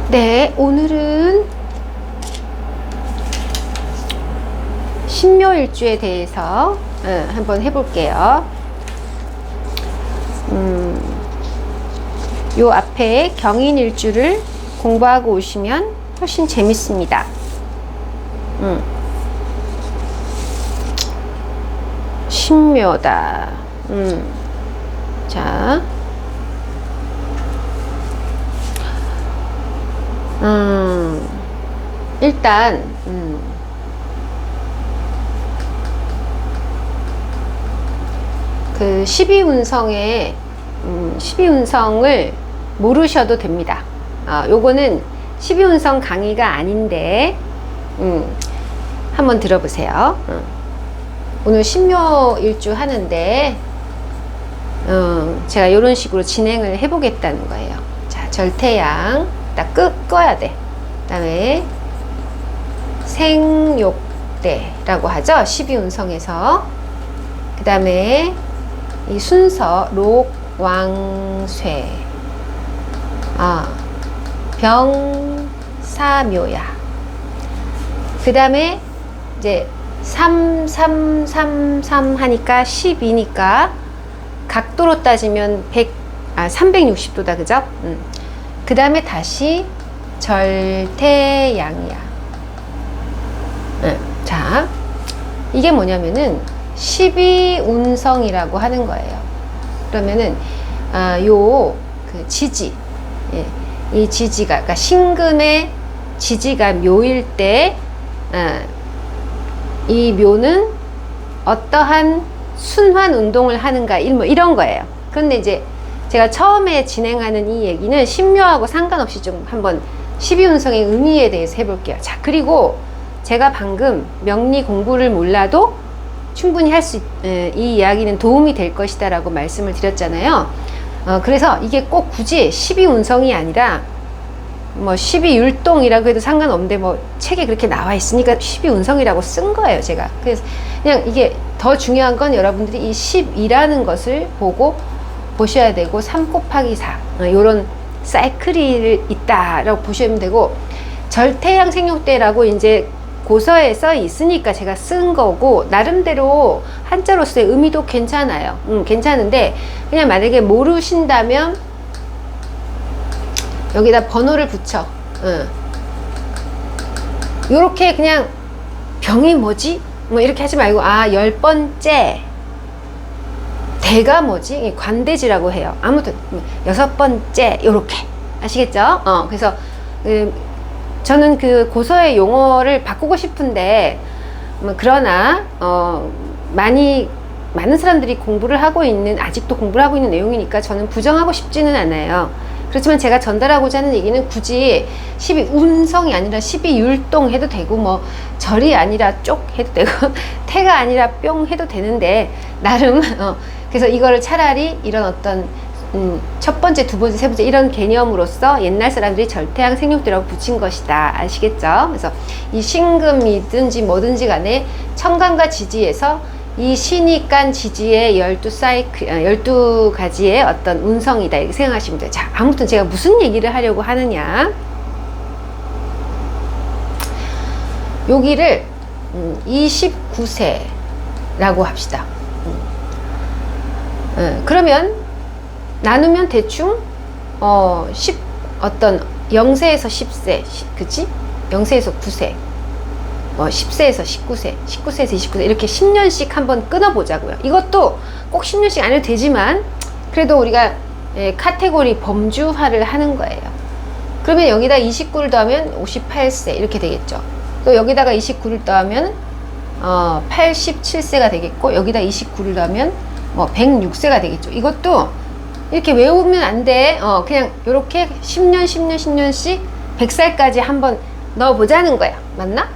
네, 오늘은 신묘일주에 대해서 한번 해볼게요. 요 앞에 경인일주를 공부하고 오시면 훨씬 재밌습니다. 신묘다. 자, 일단 그 12운성의 12운성을 모르셔도 됩니다. 요거는 12운성 강의가 아닌데 한번 들어보세요. 오늘 신묘일주 하는데 제가 이런 식으로 진행을 해보겠다는 거예요. 자, 절태양 딱 꺼야 돼. 그 다음에 생욕대라고 하죠. 12운성에서. 그 다음에 이 순서 록왕쇠, 병사묘야. 그 다음에 이제 3, 3, 3, 3 하니까 10이니까 각도로 따지면 360도다. 그죠? 그 다음에 다시 절태양이야. 자, 이게 뭐냐면은 12운성이라고 하는 거예요. 그러면은 그 지지, 이 지지가, 그러니까 신금의 지지가 묘일 때 이 묘는 어떠한 순환 운동을 하는가, 뭐 이런 거예요. 그런데 이제 제가 처음에 진행하는 이 얘기는 신묘하고 상관없이 좀 한번 12운성의 의미에 대해서 해볼게요. 자, 그리고 제가 방금 명리 공부를 몰라도 충분히 이 이야기는 도움이 될 것이다 라고 말씀을 드렸잖아요. 그래서 이게 꼭 굳이 12운성이 아니라 뭐 12율동이라고 해도 상관없는데 뭐 책에 그렇게 나와 있으니까 12운성이라고 쓴 거예요, 제가. 그래서 그냥 이게 더 중요한 건 여러분들이 이 10이라는 것을 보셔야 되고 3 곱하기 4 요런 사이클이 있다라고 보시면 되고, 절태양 생육대라고 이제 고서에 써 있으니까 제가 쓴 거고, 나름대로 한자로서의 의미도 괜찮아요. 괜찮은데 그냥 만약에 모르신다면 여기다 번호를 붙여. 요렇게 그냥 병이 뭐지? 뭐 이렇게 하지 말고 10번째 대가 뭐지? 관대지라고 해요. 아무튼 6번째 요렇게 아시겠죠? 그래서 저는 그 고서의 용어를 바꾸고 싶은데 그러나 많은 사람들이 아직도 공부를 하고 있는 내용이니까 저는 부정하고 싶지는 않아요. 그렇지만 제가 전달하고자 하는 얘기는 굳이 12운성이 아니라 12율동 해도 되고, 뭐 절이 아니라 쪽 해도 되고 태가 아니라 뿅 해도 되는데, 나름 그래서 이거를 차라리 이런 어떤 첫 번째, 두 번째, 세 번째 이런 개념으로서 옛날 사람들이 절태양 생육대라고 붙인 것이다. 아시겠죠? 그래서 이 신금이든지 뭐든지 간에 천간과 지지에서 이 신이 깐 지지의 12가지의 어떤 운성이다, 이렇게 생각하시면 돼요. 자, 아무튼 제가 무슨 얘기를 하려고 하느냐, 여기를 29세라고 합시다. 그러면 나누면 대충 어떤 0세에서 10세, 그치? 0세에서 9세, 10세에서 19세, 19세에서 29세 이렇게 10년씩 한번 끊어보자고요. 이것도 꼭 10년씩 안 해도 되지만 그래도 우리가 카테고리 범주화를 하는 거예요. 그러면 여기다 29를 더하면 58세 이렇게 되겠죠. 또 여기다가 29를 더하면 87세가 되겠고, 여기다 29를 더하면 106세가 되겠죠. 이것도 이렇게 외우면 안 돼. 그냥 이렇게 10년 10년 10년씩 100살까지 한번 넣어보자는 거야. 맞나?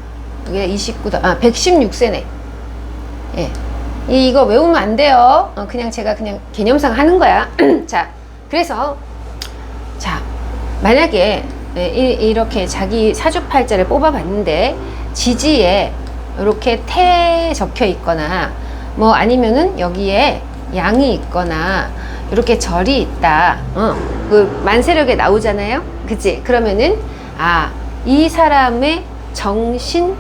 여기가 116세네. 예. 이거 외우면 안 돼요. 그냥 제가 그냥 개념상 하는 거야. 자, 그래서 자, 만약에 이렇게 자기 사주팔자를 뽑아봤는데 지지에 이렇게 태 적혀 있거나 뭐 아니면은 여기에 양이 있거나 이렇게 절이 있다. 그 만세력에 나오잖아요. 그치? 그러면은 아, 이 사람의 정신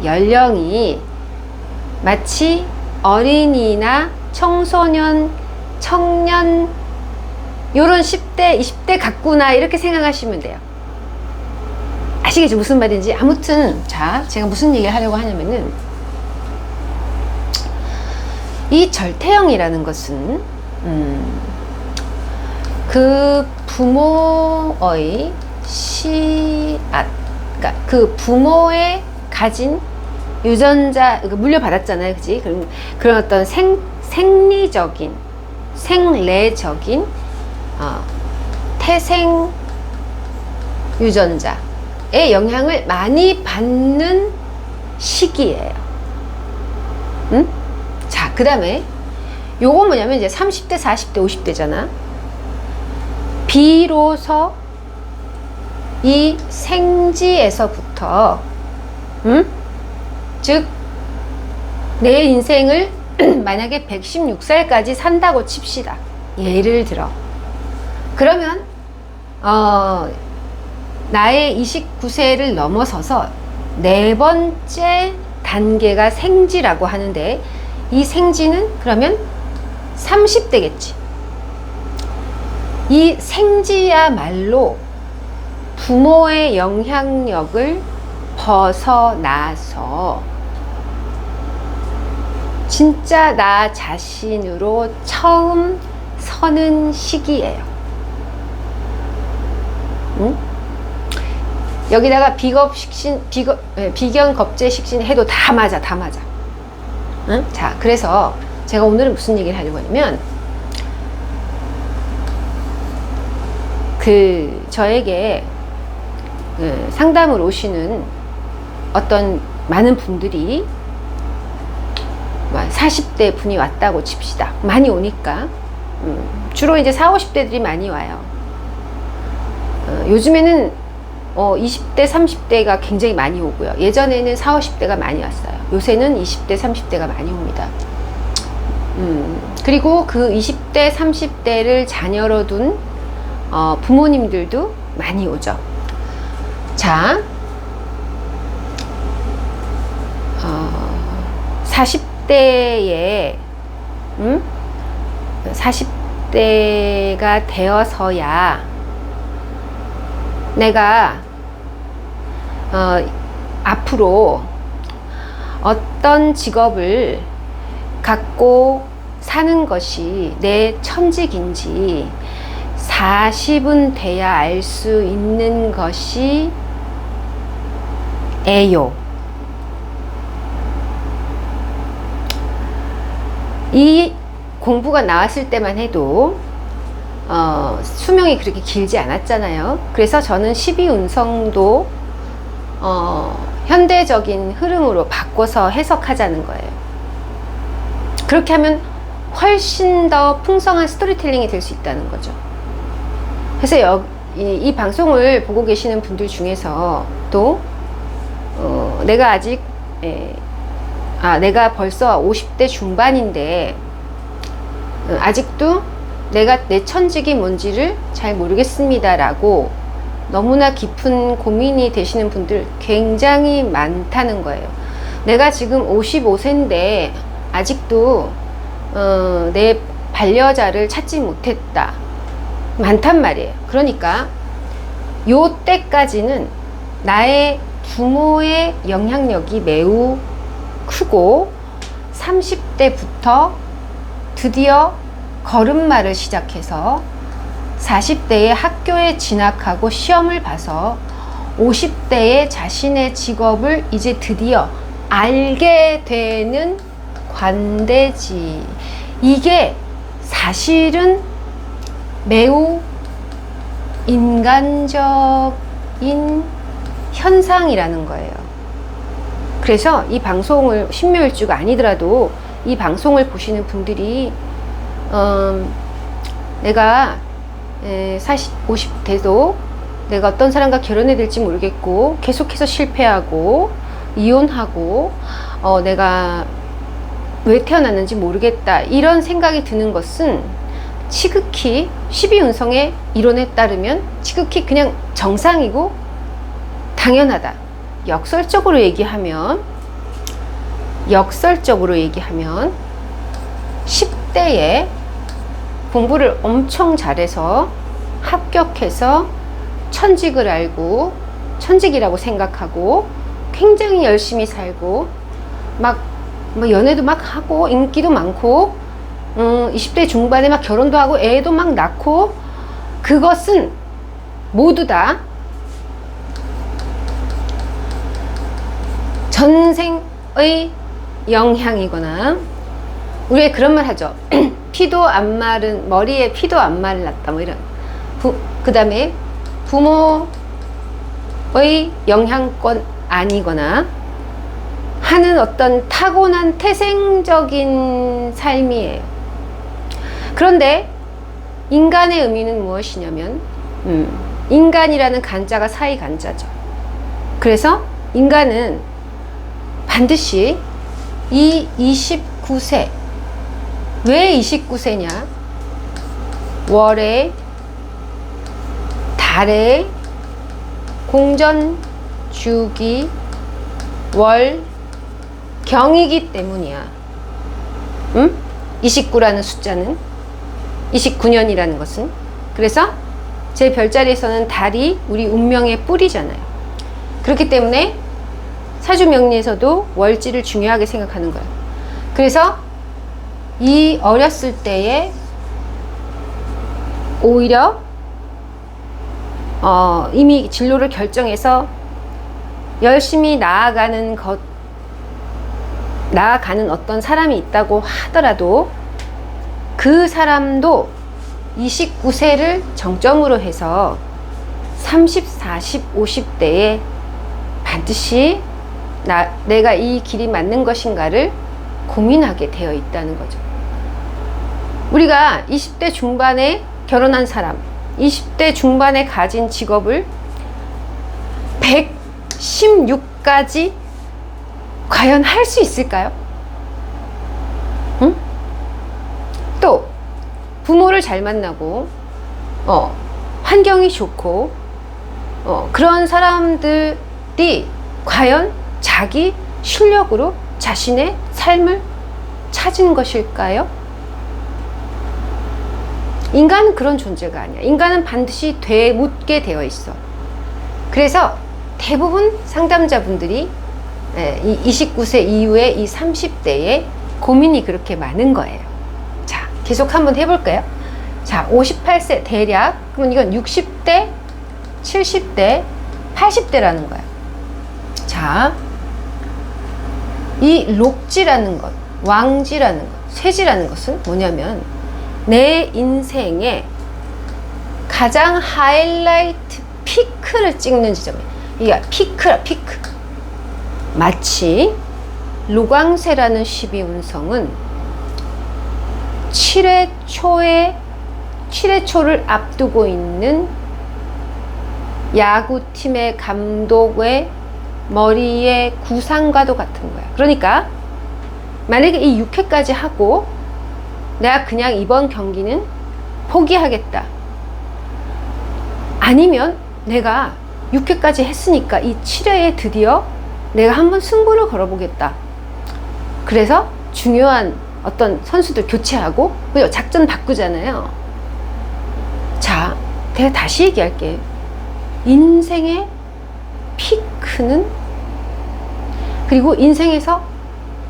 연령이 마치 어린이나 청소년, 청년 요런 10대, 20대 같구나 이렇게 생각하시면 돼요. 아시겠죠? 무슨 말인지. 아무튼 자, 제가 무슨 얘기를 하려고 하냐면은 이 절태형이라는 것은 그 부모의 그러니까 그 부모의 가진 유전자 물려받았잖아요, 그지? 그런 어떤 생리적인, 생래적인 태생 유전자의 영향을 많이 받는 시기예요. 응? 자, 그 다음에 요건 뭐냐면 이제 30대, 40대, 50대잖아. 비로소 이 생지에서부터 즉 내 인생을 만약에 116살까지 산다고 칩시다. 예를 들어. 그러면 나의 29세를 넘어서서 네 번째 단계가 생지라고 하는데, 이 생지는 그러면 30대겠지. 이 생지야말로 부모의 영향력을 벗어나서 진짜 나 자신으로 처음 서는 시기예요. 응? 여기다가 비견 겁제식신 해도 다 맞아. 응? 자, 그래서 제가 오늘은 무슨 얘기를 하려고 하냐면, 저에게 상담을 오시는 어떤 많은 분들이 40대 분이 왔다고 칩시다. 많이 오니까 주로 이제 40, 50대들이 많이 와요. 요즘에는 20대, 30대가 굉장히 많이 오고요. 예전에는 40, 50대가 많이 왔어요. 요새는 20대, 30대가 많이 옵니다. 그리고 그 20대, 30대를 자녀로 둔 부모님들도 많이 오죠. 자, 40대에 40대가 되어서야 내가 앞으로 어떤 직업을 갖고 사는 것이 내 천직인지 40은 돼야 알 수 있는 것이 에요. 이 공부가 나왔을 때만 해도 수명이 그렇게 길지 않았잖아요. 그래서 저는 12운성도 현대적인 흐름으로 바꿔서 해석하자는 거예요. 그렇게 하면 훨씬 더 풍성한 스토리텔링이 될 수 있다는 거죠. 그래서 이 방송을 보고 계시는 분들 중에서 또 내가 아직 내가 벌써 50대 중반인데 아직도 내가 내 천직이 뭔지를 잘 모르겠습니다 라고 너무나 깊은 고민이 되시는 분들 굉장히 많다는 거예요. 내가 지금 55세인데 아직도 내 반려자를 찾지 못했다, 많단 말이에요. 그러니까 요 때까지는 나의 부모의 영향력이 매우 크고 30대부터 드디어 걸음마를 시작해서 40대에 학교에 진학하고 시험을 봐서 50대에 자신의 직업을 이제 드디어 알게 되는 관대지. 이게 사실은 매우 인간적인 현상이라는 거예요. 그래서 이 방송을 신묘일주가 아니더라도 이 방송을 보시는 분들이 내가 40, 50대도 내가 어떤 사람과 결혼해야 될지 모르겠고 계속해서 실패하고 이혼하고 내가 왜 태어났는지 모르겠다, 이런 생각이 드는 것은 지극히 12운성의 이론에 따르면 지극히 그냥 정상이고 당연하다. 역설적으로 얘기하면 10대에 공부를 엄청 잘해서 합격해서 천직을 알고 천직이라고 생각하고 굉장히 열심히 살고 막 연애도 막 하고 인기도 많고 20대 중반에 막 결혼도 하고 애도 막 낳고, 그것은 모두 다 전생의 영향이거나, 우리가 그런 말 하죠. 피도 안 마른, 머리에 피도 안 말랐다 뭐 이런. 그 다음에 부모의 영향권 아니거나 하는 어떤 타고난 태생적인 삶이에요. 그런데 인간의 의미는 무엇이냐면 인간이라는 간자가 사이 간자죠. 그래서 인간은 반드시 이 29세, 왜 29세냐? 월에, 달에, 공전, 주기, 월, 경이기 때문이야. 29라는 숫자는, 29년이라는 것은. 그래서 제 별자리에서는 달이 우리 운명의 뿌리잖아요. 그렇기 때문에 사주명리에서도 월지를 중요하게 생각하는 거예요. 그래서 이 어렸을 때에 오히려 이미 진로를 결정해서 열심히 나아가는 어떤 사람이 있다고 하더라도 그 사람도 29세를 정점으로 해서 30, 40, 50대에 반드시 내가 이 길이 맞는 것인가를 고민하게 되어 있다는 거죠. 우리가 20대 중반에 결혼한 사람, 20대 중반에 가진 직업을 116까지 과연 할 수 있을까요? 또 부모를 잘 만나고 환경이 좋고 그런 사람들이 과연 자기 실력으로 자신의 삶을 찾은 것일까요? 인간은 그런 존재가 아니야. 인간은 반드시 되묻게 되어 있어. 그래서 대부분 상담자분들이 이 29세 이후에 이 30대에 고민이 그렇게 많은 거예요. 자, 계속 한번 해볼까요? 자, 58세 대략, 그러면 이건 60대, 70대, 80대라는 거야. 자, 이 록지라는 것, 왕지라는 것, 쇠지라는 것은 뭐냐면 내 인생의 가장 하이라이트 피크를 찍는 지점이에요. 이게 피크라, 피크. 마치 로광세라는 12운성은 7회 초를 앞두고 있는 야구팀의 감독의 머리의 구상과도 같은 거야. 그러니까 만약에 이 6회까지 하고 내가 그냥 이번 경기는 포기하겠다, 아니면 내가 6회까지 했으니까 이 7회에 드디어 내가 한번 승부를 걸어보겠다, 그래서 중요한 어떤 선수들 교체하고 그죠? 작전 바꾸잖아요. 자, 내가 다시 얘기할게. 인생의 피크는, 그리고 인생에서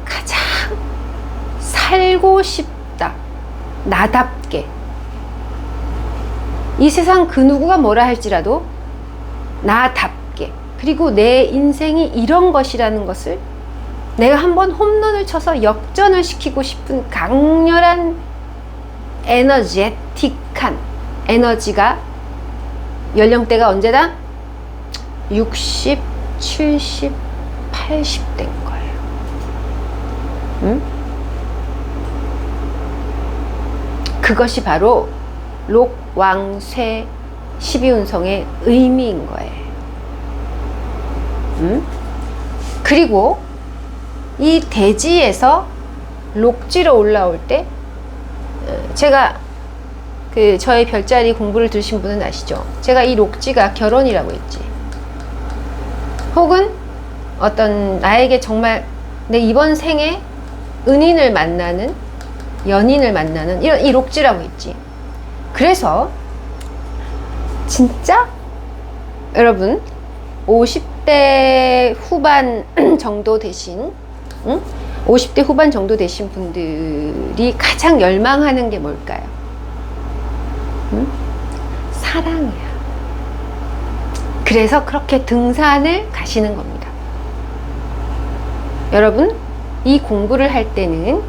가장 살고 싶다, 나답게, 이 세상 그 누구가 뭐라 할지라도 나답게, 그리고 내 인생이 이런 것이라는 것을 내가 한번 홈런을 쳐서 역전을 시키고 싶은 강렬한 에너제틱한 에너지가 연령대가 언제다? 60, 70, 80대인 거예요. 응? 그것이 바로 록왕쇠 12운성의 의미인 거예요. 응? 그리고 이 대지에서 록지로 올라올 때, 제가 저의 별자리 공부를 들으신 분은 아시죠? 제가 이 록지가 결혼이라고 했지. 혹은 어떤 나에게 정말 내 이번 생에 은인을 만나는, 연인을 만나는 이런 이 록지라고 했지. 그래서 진짜 여러분 50대 후반 정도 되신 50대 후반 정도 되신 분들이 가장 열망하는 게 뭘까요? 사랑이야. 그래서 그렇게 등산을 가시는 겁니다. 여러분, 이 공부를 할 때는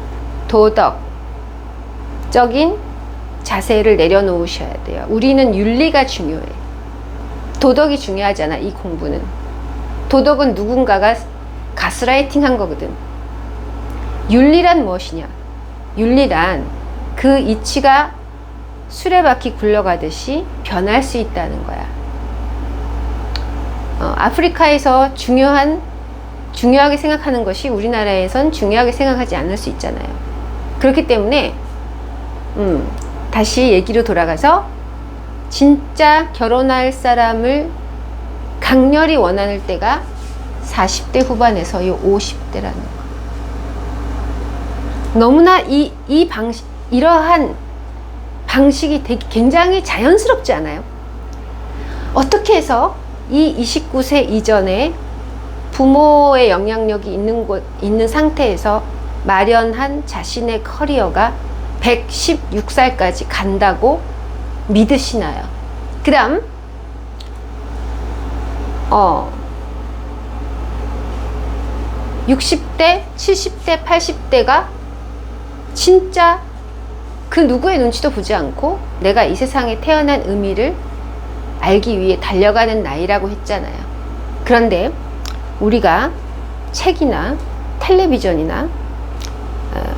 도덕적인 자세를 내려놓으셔야 돼요. 우리는 윤리가 중요해. 도덕이 중요하잖아, 이 공부는. 도덕은 누군가가 가스라이팅 한 거거든. 윤리란 무엇이냐? 윤리란 그 이치가 수레바퀴 굴러가듯이 변할 수 있다는 거야. 아프리카에서 중요하게 생각하는 것이 우리나라에선 중요하게 생각하지 않을 수 있잖아요. 그렇기 때문에 다시 얘기로 돌아가서 진짜 결혼할 사람을 강렬히 원하는 때가 40대 후반에서 50대라는 거. 너무나 이러한 방식이 되게 굉장히 자연스럽지 않아요? 어떻게 해서 이 29세 이전에 부모의 영향력이 있는 상태에서 마련한 자신의 커리어가 116살까지 간다고 믿으시나요? 그 다음 60대, 70대, 80대가 진짜 그 누구의 눈치도 보지 않고 내가 이 세상에 태어난 의미를 알기 위해 달려가는 나이라고 했잖아요. 그런데 우리가 책이나 텔레비전이나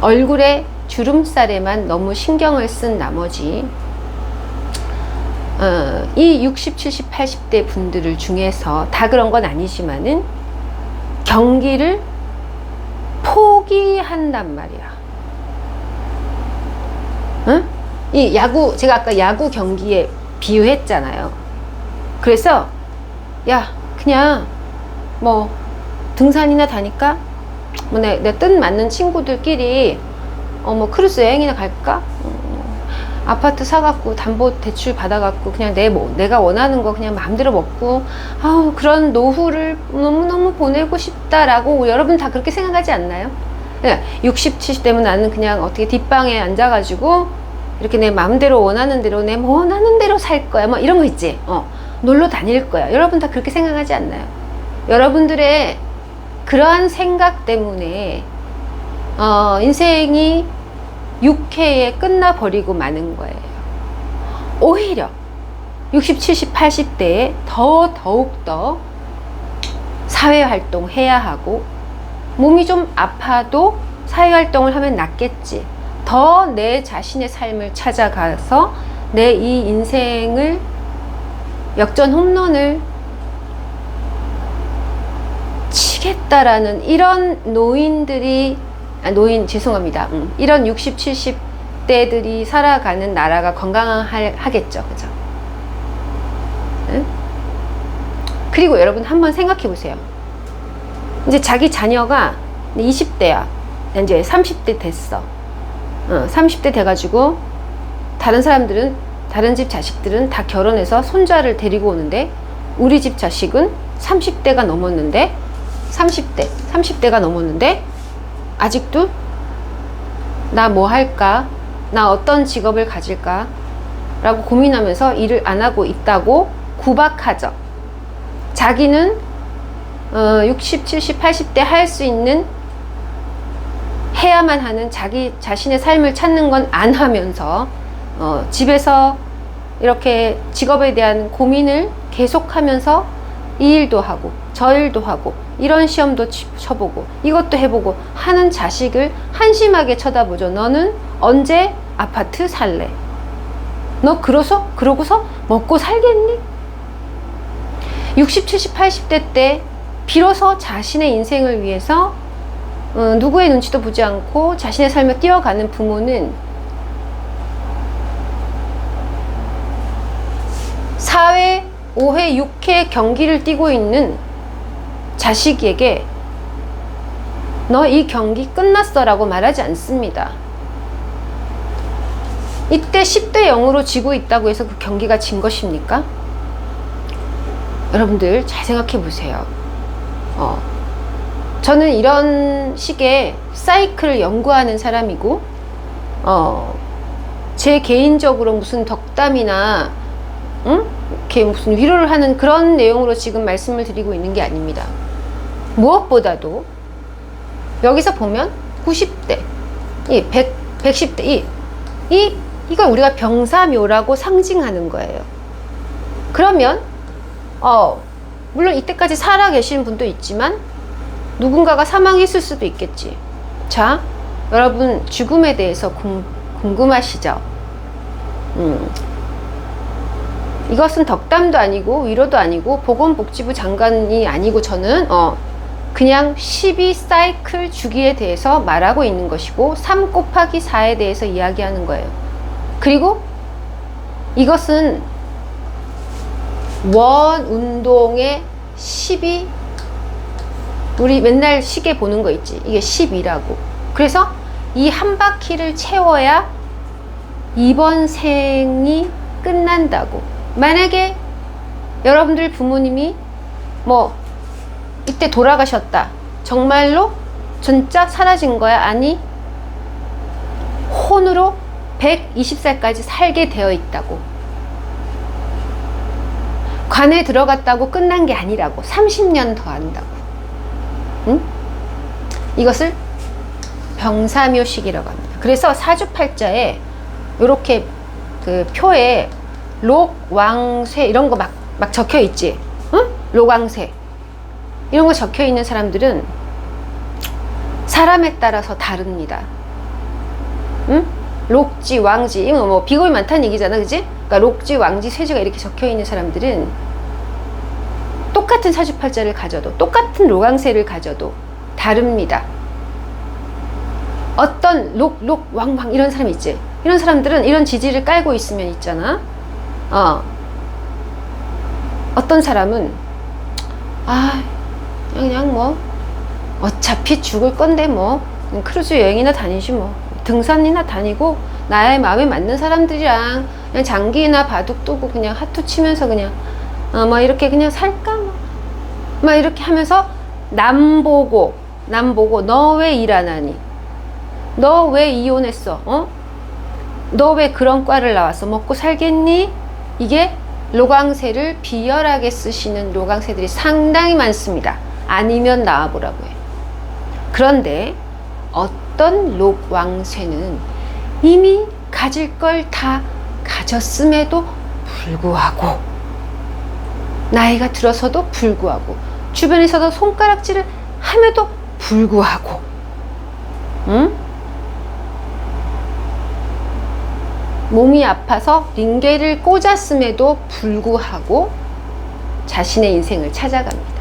얼굴에 주름살에만 너무 신경을 쓴 나머지 이 60, 70, 80대 분들을 중에서 다 그런 건 아니지만은 경기를 포기한단 말이야. 응? 이 야구, 제가 아까 야구 경기에 비유했잖아요. 그래서 야, 그냥 뭐 등산이나 다니까 뭐 내 뜻 맞는 친구들끼리 뭐 크루즈 여행이나 갈까? 아파트 사갖고 담보 대출 받아갖고 그냥 내가 원하는 거 그냥 마음대로 먹고 그런 노후를 너무너무 보내고 싶다라고 여러분 다 그렇게 생각하지 않나요? 60, 70대면 나는 그냥 어떻게 뒷방에 앉아가지고 이렇게 내 마음대로 원하는 대로 내 원하는 대로 살 거야 뭐 이런 거 있지. 놀러 다닐 거야. 여러분 다 그렇게 생각하지 않나요? 여러분들의 그러한 생각 때문에 인생이 6회에 끝나버리고 마는 거예요. 오히려 60, 70, 80대에 더욱더 사회활동 해야 하고 몸이 좀 아파도 사회활동을 하면 낫겠지. 더 내 자신의 삶을 찾아가서 내 이 인생을 역전 홈런을 치겠다라는 이런 죄송합니다. 이런 60, 70대들이 살아가는 나라가 건강하겠죠. 그죠? 응? 그리고 여러분 한번 생각해 보세요. 이제 자기 자녀가 20대야. 이제 30대 됐어. 30대 돼가지고 다른 집 자식들은 다 결혼해서 손자를 데리고 오는데 우리 집 자식은 30대가 넘었는데 30대가 넘었는데 아직도 나 뭐 할까? 나 어떤 직업을 가질까? 라고 고민하면서 일을 안 하고 있다고 구박하죠. 자기는 60, 70, 80대 할 수 있는 해야만 하는 자기 자신의 삶을 찾는 건 안 하면서 집에서 이렇게 직업에 대한 고민을 계속하면서 이 일도 하고 저 일도 하고 이런 시험도 쳐보고 이것도 해보고 하는 자식을 한심하게 쳐다보죠. 너는 언제 아파트 살래? 너 그러고서 먹고 살겠니? 60, 70, 80대 때 비로소 자신의 인생을 위해서 누구의 눈치도 보지 않고 자신의 삶을 뛰어가는 부모는 사회 5회, 6회 경기를 뛰고 있는 자식에게 너 이 경기 끝났어 라고 말하지 않습니다. 이때 10대 0으로 지고 있다고 해서 그 경기가 진 것입니까? 여러분들 잘 생각해 보세요. 저는 이런 식의 사이클을 연구하는 사람이고, 제 개인적으로 무슨 덕담이나, 이렇게 무슨 위로를 하는 그런 내용으로 지금 말씀을 드리고 있는 게 아닙니다. 무엇보다도, 여기서 보면 90대, 110대, 이걸 우리가 병사묘라고 상징하는 거예요. 그러면, 물론 이때까지 살아 계신 분도 있지만, 누군가가 사망했을 수도 있겠지. 자, 여러분 죽음에 대해서 궁금하시죠? 이것은 덕담도 아니고 위로도 아니고 보건복지부 장관이 아니고 저는 그냥 12 사이클 주기에 대해서 말하고 있는 것이고 3 곱하기 4에 대해서 이야기하는 거예요. 그리고 이것은 원 운동의 12, 우리 맨날 시계 보는 거 있지, 이게 12라고. 그래서 이 한 바퀴를 채워야 이번 생이 끝난다고. 만약에 여러분들 부모님이 뭐 이때 돌아가셨다, 정말로 진짜 사라진 거야? 아니, 혼으로 120살까지 살게 되어 있다고. 관에 들어갔다고 끝난 게 아니라고. 30년 더 한다고. 응? 이것을 병사묘식이라고 합니다. 그래서 사주팔자에 이렇게 그 표에 록, 왕, 쇠 이런 거 막 적혀 있지. 응? 록왕쇠 이런 거 적혀 있는 사람들은 사람에 따라서 다릅니다. 응? 록지, 왕지, 이거 뭐 비겁이 많다는 얘기잖아, 그지? 그러니까 록지, 왕지, 쇠지가 이렇게 적혀 있는 사람들은 똑같은 사주팔자를 가져도, 똑같은 록왕쇠를 가져도 다릅니다. 어떤 록, 왕 이런 사람 있지? 이런 사람들은 이런 지지를 깔고 있으면 있잖아. 어떤 사람은 그냥 뭐 어차피 죽을 건데 뭐 크루즈 여행이나 다니지 뭐, 등산이나 다니고 나의 마음에 맞는 사람들이랑 그냥 장기나 바둑 두고 그냥 하투 치면서 그냥 뭐 이렇게 그냥 살까 막 이렇게 하면서 남 보고 너 왜 일 안 하니? 너 왜 이혼했어? 너 왜 그런 과를 나왔어? 먹고 살겠니? 이게 록왕쇠를 비열하게 쓰시는 록왕쇠들이 상당히 많습니다. 아니면 나와보라고 해. 그런데 어떤 록왕쇠는 이미 가질 걸 다 가졌음에도 불구하고, 나이가 들어서도 불구하고, 주변에서도 손가락질을 함에도 불구하고, 몸이 아파서 링겔을 꽂았음에도 불구하고 자신의 인생을 찾아갑니다.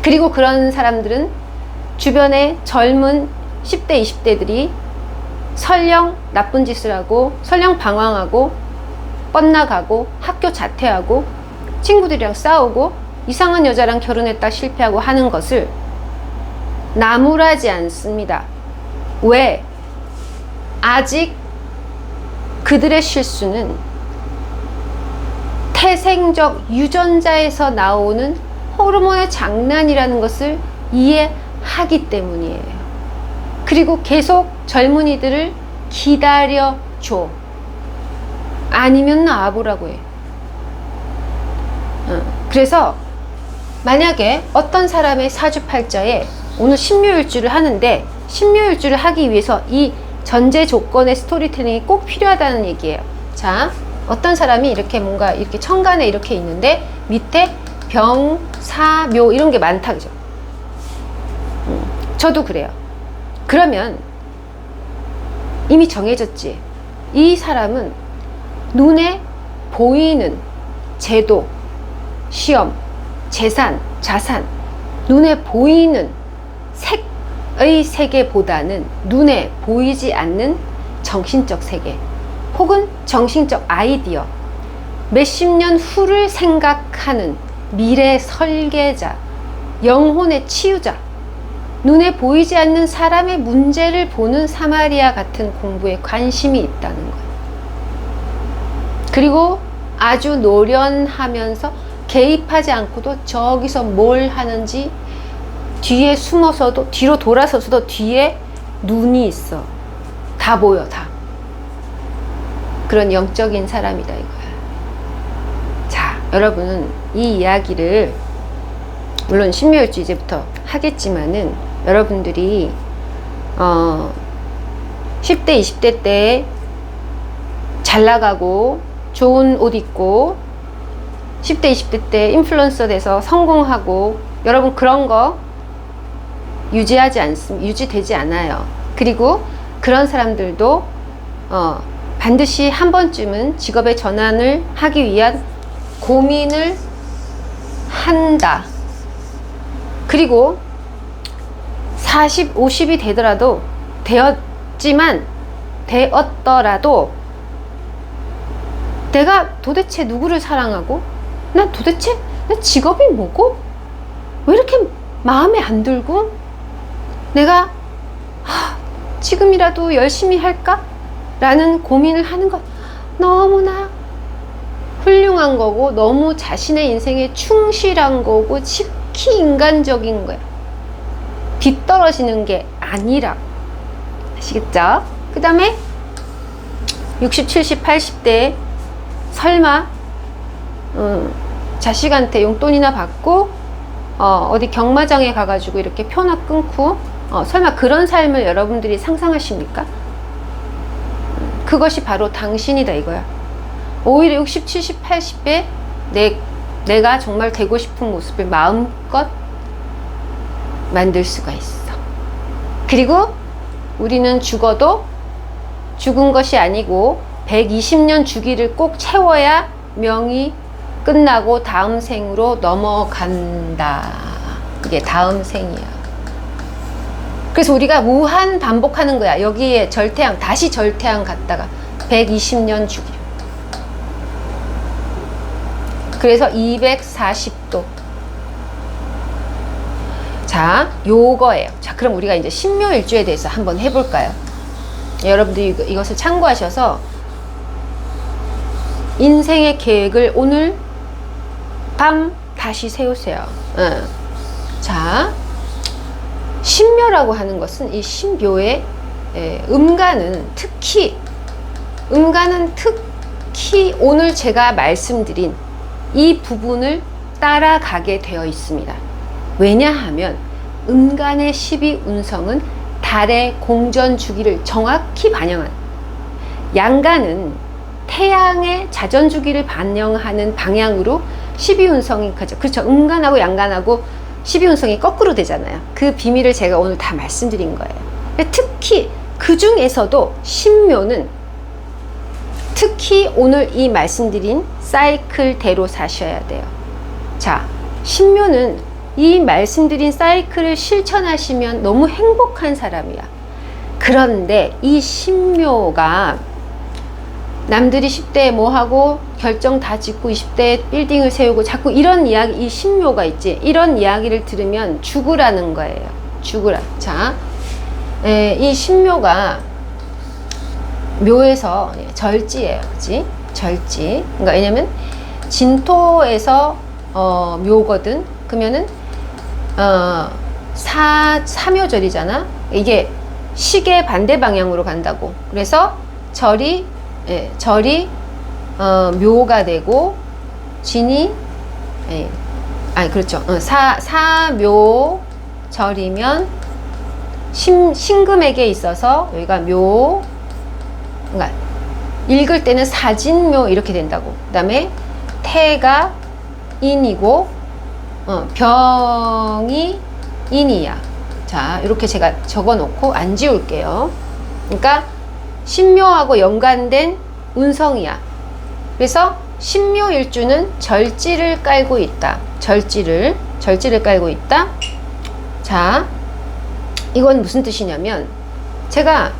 그리고 그런 사람들은 주변에 젊은 10대, 20대들이 설령 나쁜 짓을 하고, 설령 방황하고, 뻗나가고, 학교 자퇴하고, 친구들이랑 싸우고, 이상한 여자랑 결혼했다 실패하고 하는 것을 나무라지 않습니다. 왜? 아직 그들의 실수는 태생적 유전자에서 나오는 호르몬의 장난이라는 것을 이해하기 때문이에요. 그리고 계속 젊은이들을 기다려줘. 아니면 나와보라고 해. 그래서 만약에 어떤 사람의 사주팔자에 오늘 신묘일주를 하는데, 신묘일주를 하기 위해서 이 전제 조건의 스토리텔링이 꼭 필요하다는 얘기예요. 자, 어떤 사람이 이렇게 뭔가 이렇게 천간에 이렇게 있는데 밑에 병, 사, 묘 이런 게 많다, 그죠? 저도 그래요. 그러면 이미 정해졌지. 이 사람은 눈에 보이는 제도, 시험, 재산, 자산, 눈에 보이는 색의 세계보다는 눈에 보이지 않는 정신적 세계 혹은 정신적 아이디어, 몇십 년 후를 생각하는 미래 설계자, 영혼의 치유자, 눈에 보이지 않는 사람의 문제를 보는 사마리아 같은 공부에 관심이 있다는 거예요. 그리고 아주 노련하면서 개입하지 않고도 저기서 뭘 하는지 뒤에 숨어서도, 뒤로 돌아서서도 뒤에 눈이 있어. 다 보여, 다. 그런 영적인 사람이다 이거야. 자, 여러분은 이 이야기를 물론 신묘일주 이제부터 하겠지만은 여러분들이 10대 20대 때 잘 나가고 좋은 옷 입고 10대 20대 때 인플루언서 돼서 성공하고, 여러분 그런 거 유지되지 않아요. 그리고 그런 사람들도 반드시 한 번쯤은 직업의 전환을 하기 위한 고민을 한다. 그리고 40, 50이 되었더라도 내가 도대체 누구를 사랑하고, 나 도대체 내 직업이 뭐고, 왜 이렇게 마음에 안 들고, 내가 지금이라도 열심히 할까? 라는 고민을 하는 것 너무나 훌륭한 거고, 너무 자신의 인생에 충실한 거고, 특히 인간적인 거야. 뒤떨어지는 게 아니라. 아시겠죠? 그 다음에 60, 70, 80대 설마 자식한테 용돈이나 받고 어디 경마장에 가가지고 이렇게 표나 끊고 설마 그런 삶을 여러분들이 상상하십니까? 그것이 바로 당신이다 이거야. 오히려 60, 70, 80대 내가 정말 되고 싶은 모습을 마음껏 만들 수가 있어. 그리고 우리는 죽어도 죽은 것이 아니고 120년 주기를 꼭 채워야 명이 끝나고 다음 생으로 넘어간다. 이게 다음 생이야. 그래서 우리가 무한 반복하는 거야. 여기에 절태양, 다시 절태양 갔다가 120년 주기. 그래서 240도. 자, 요거예요. 자, 그럼 우리가 이제 신묘일주에 대해서 한번 해볼까요? 여러분들이 이것을 참고하셔서 인생의 계획을 오늘 밤 다시 세우세요. 자, 신묘라고 하는 것은 이 신묘의 음간은 특히 오늘 제가 말씀드린 이 부분을 따라가게 되어 있습니다. 왜냐하면 음간의 12운성은 달의 공전 주기를 정확히 반영한, 양간은 태양의 자전 주기를 반영하는 방향으로 12운성이 가죠. 그렇죠. 음간하고 양간하고 12운성이 거꾸로 되잖아요. 그 비밀을 제가 오늘 다 말씀드린 거예요. 특히 그 중에서도 신묘는 특히 오늘 이 말씀드린 사이클대로 사셔야 돼요. 자, 신묘는 이 말씀드린 사이클을 실천하시면 너무 행복한 사람이야. 그런데 이 신묘가 남들이 10대에 뭐 하고 결정 다 짓고 20대에 빌딩을 세우고 자꾸 이런 이야기, 이 신묘가 있지. 이런 이야기를 들으면 죽으라는 거예요. 죽으라. 자, 이 신묘가 묘에서 절지예요. 그치? 절지. 그러니까 왜냐면 진토에서 묘거든. 그러면은 사묘절이잖아. 이게 시계 반대 방향으로 간다고. 그래서 절이 묘가 되고 진이 그렇죠. 사묘절이면 신금에게 있어서 여기가 묘, 그러니까 읽을 때는 사진묘 이렇게 된다고. 그 다음에 태가 인이고 병이 인이야. 자, 이렇게 제가 적어 놓고 안 지울게요. 그러니까 신묘하고 연관된 운성이야. 그래서 신묘일주는 절지를 깔고 있다. 절지를 깔고 있다. 자, 이건 무슨 뜻이냐면 제가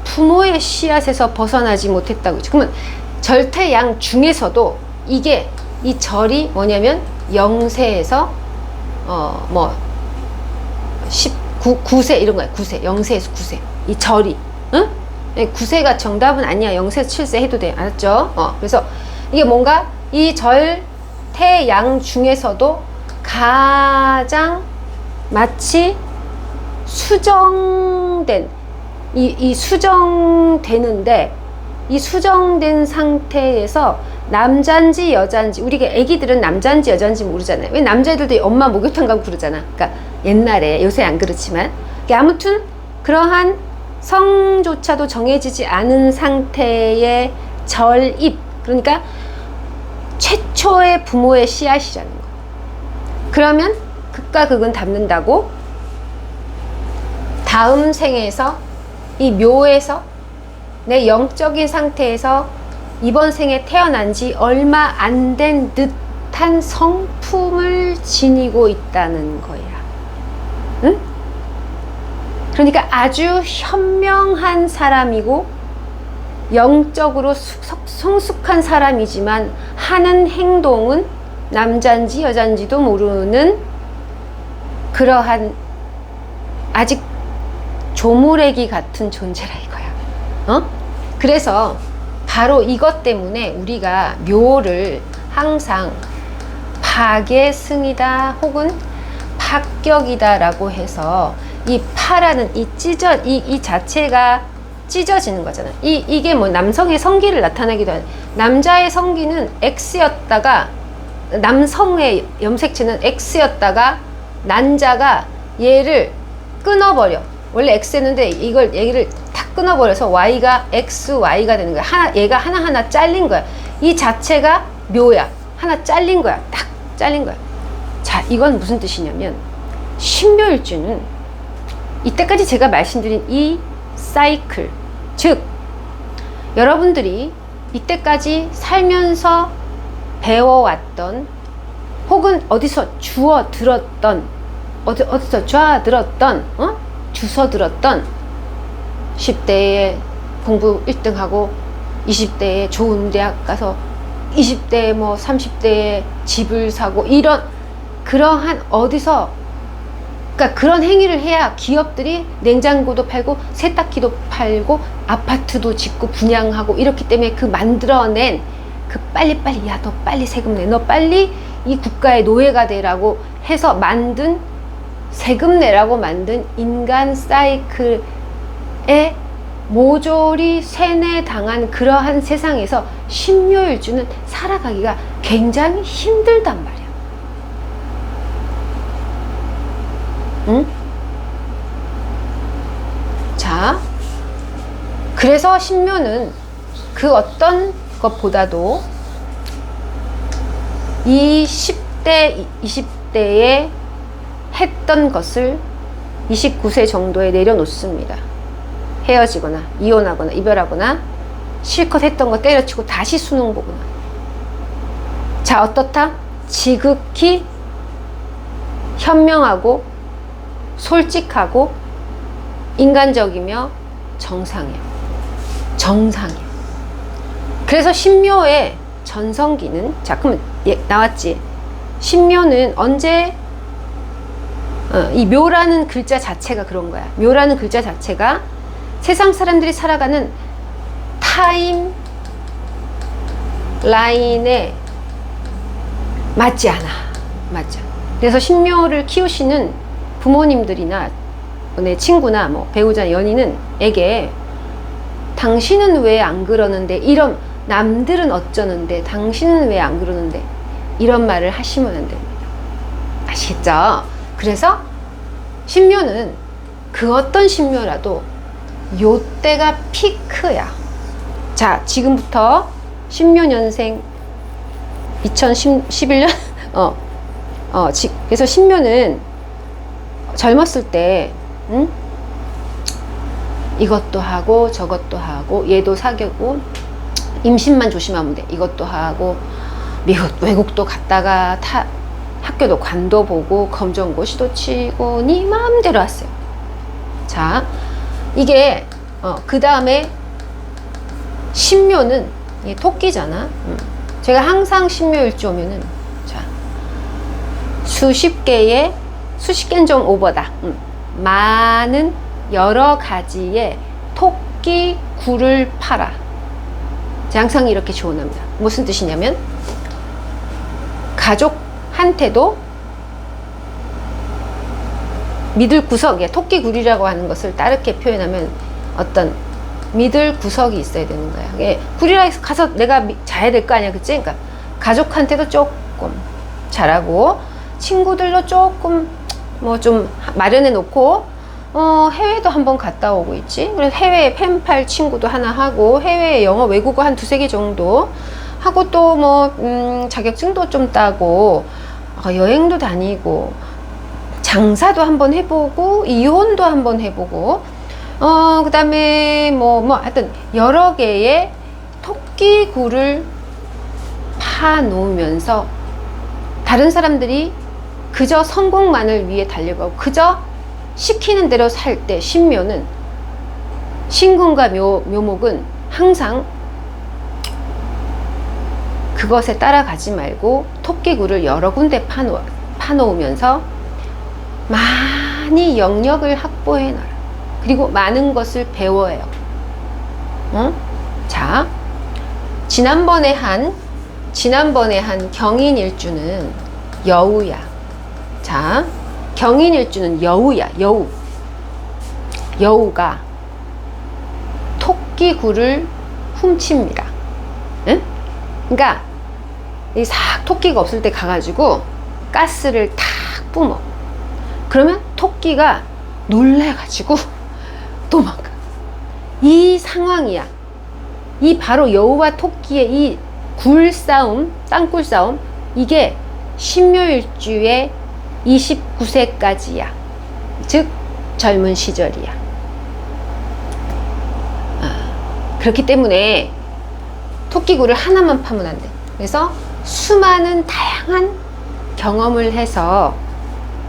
부모의 씨앗에서 벗어나지 못했다고. 그러면 절태양 중에서도 이 절이 뭐냐면 영세에서 뭐 9세 이런 거야. 9세, 0세에서 9세. 이 절이, 응? 9세가 정답은 아니야. 0세에서 7세 해도 돼. 알았죠? 그래서 이게 뭔가 이 절, 태, 양 중에서도 가장 마치 수정된, 이 수정되는데, 이 수정된 상태에서 남잔지 여잔지, 우리가 애기들은 남잔지 여잔지 모르잖아요. 왜 남자애들도 엄마 목욕탕 가고 그러잖아. 그러니까 옛날에, 요새 안 그렇지만. 아무튼 그러한 성조차도 정해지지 않은 상태의 절입, 그러니까 최초의 부모의 씨앗이라는 거. 그러면 극과 극은 닮는다고 다음 생에서 이 묘에서 내 영적인 상태에서 이번 생에 태어난 지 얼마 안 된 듯한 성품을 지니고 있다는 거야. 응? 그러니까 아주 현명한 사람이고 영적으로 성숙한 사람이지만 하는 행동은 남잔지 여잔지도 모르는 그러한 아직 조물애기 같은 존재라 이거야. 그래서 바로 이것 때문에 우리가 묘를 항상 파괴승이다 혹은 파격이다 라고 해서 이 파라는 이 자체가 찢어지는 거잖아. 이게 뭐 남성의 성기를 나타내기도 하는, 남자의 성기는 X였다가, 남성의 염색체는 X였다가 난자가 얘를 끊어버려. 원래 X였는데 얘를 탁 끊어버려서 Y가 XY가 되는 거야. 얘가 하나하나 잘린 거야. 이 자체가 묘야. 하나 잘린 거야. 딱 잘린 거야. 자, 이건 무슨 뜻이냐면 신묘일주는 이때까지 제가 말씀드린 이 사이클, 즉 여러분들이 이때까지 살면서 배워왔던 혹은 어디서 주워 들었던, 어디서 좌 들었던, 주워 들었던 10대에 공부 1등하고 20대에 좋은 대학 가서 20대에 뭐 30대에 집을 사고 이런 그러한 어디서, 그러니까 그런 행위를 해야 기업들이 냉장고도 팔고 세탁기도 팔고 아파트도 짓고 분양하고 이렇기 때문에 그 만들어낸 그 빨리빨리, 야 너 빨리 세금 내, 너 빨리 이 국가의 노예가 되라고 해서 만든, 세금 내라고 만든 인간 사이클에 모조리 세뇌당한 그러한 세상에서 신묘일주는 살아가기가 굉장히 힘들단 말이야. 응? 자, 그래서 신묘는 그 어떤 것보다도 이 10대, 20대에 했던 것을 29세 정도에 내려놓습니다. 헤어지거나 이혼하거나 이별하거나 실컷 했던 거 때려치고 다시 수능 보거나. 자, 어떻다? 지극히 현명하고 솔직하고 인간적이며 정상이야. 정상이야. 그래서 신묘의 전성기는, 자, 그러면 나왔지. 신묘는 언제, 이 묘라는 글자 자체가 그런 거야. 묘라는 글자 자체가 세상 사람들이 살아가는 타임 라인에 맞지 않아. 맞지 않아. 그래서 신묘를 키우시는 부모님들이나 내 친구나 뭐 배우자, 연인에게 당신은 왜 안 그러는데, 이런, 남들은 어쩌는데 당신은 왜 안 그러는데, 이런 말을 하시면 안 됩니다. 아시겠죠? 그래서 신묘는 그 어떤 신묘라도 요때가 피크야. 자, 지금부터 신묘년생 2011년 그래서 신묘는 젊었을 때 이것도 하고 저것도 하고 얘도 사귀고 임신만 조심하면 돼. 이것도 하고 미국 외국도 갔다가 학교도 관도 보고 검정고시도 치고 네 마음대로 왔어요. 자, 이게 그 다음에 신묘는 토끼잖아. 제가 항상 신묘일주 오면은, 자, 수십 개의, 수십 개는 좀 오버다. 많은 여러 가지의 토끼 굴을 팔아. 제가 항상 이렇게 조언합니다. 무슨 뜻이냐면, 가족한테도 믿을 구석에, 토끼 굴이라고 하는 것을 다르게 표현하면 어떤 믿을 구석이 있어야 되는 거야. 예, 굴이라 해서 가서 내가 자야 될 거 아니야, 그치? 그러니까 가족한테도 조금 잘하고, 친구들로 조금 뭐 좀 마련해 놓고, 해외도 한번 갔다 오고 있지. 그래서 해외 펜팔 친구도 하나 하고, 해외 영어 외국어 한 두세 개 정도 하고, 또 뭐 자격증도 좀 따고, 여행도 다니고, 장사도 한번 해보고, 이혼도 한번 해보고, 그 다음에 하여튼 여러 개의 토끼 굴을 파놓으면서 다른 사람들이 그저 성공만을 위해 달려가고, 그저 시키는 대로 살 때 신묘는, 신금과 묘목은 항상 그것에 따라가지 말고 토끼굴을 여러 군데 파놓으면서 많이 영역을 확보해 놔라. 그리고 많은 것을 배워요. 자, 지난번에 한 경인일주는 여우야. 자, 경인일주는 여우야. 여우가 토끼굴을 훔칩니다. 응? 그러니까 이 싹 토끼가 없을 때 가가지고 가스를 탁 뿜어. 그러면 토끼가 놀래가지고 도망가. 이 상황이야. 이 바로 여우와 토끼의 이 굴싸움, 땅굴 싸움, 이게 신묘일주의 29세까지야. 즉 젊은 시절이야. 그렇기 때문에 토끼굴을 하나만 파면 안 돼. 그래서 수많은 다양한 경험을 해서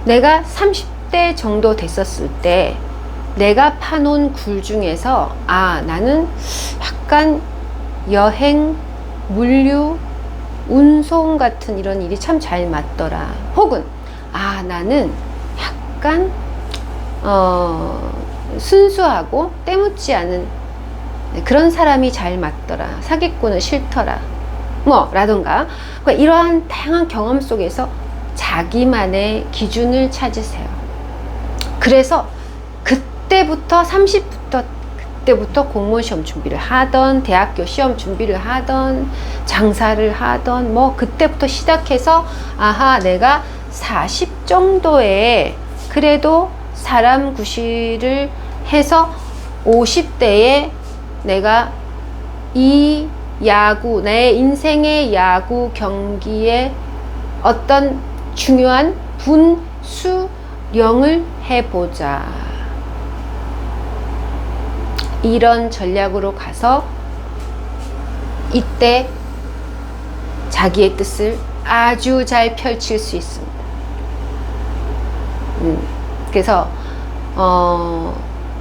내가 30대 정도 됐었을 때 내가 파놓은 굴 중에서, 나는 약간 여행, 물류, 운송 같은 이런 일이 참 잘 맞더라. 혹은 나는 약간 순수하고 때묻지 않은 그런 사람이 잘 맞더라. 사기꾼은 싫더라. 라던가. 그러니까 이러한 다양한 경험 속에서 자기만의 기준을 찾으세요. 그래서 그때부터 30부터 그때부터 공무원 시험 준비를 하던, 대학교 시험 준비를 하던, 장사를 하던, 그때부터 시작해서 내가 40 정도에 그래도 사람 구실을 해서 50대에 내가 이 야구, 내 인생의 야구 경기에 어떤 중요한 분수령을 해보자. 이런 전략으로 가서 이때 자기의 뜻을 아주 잘 펼칠 수 있습니다. 그래서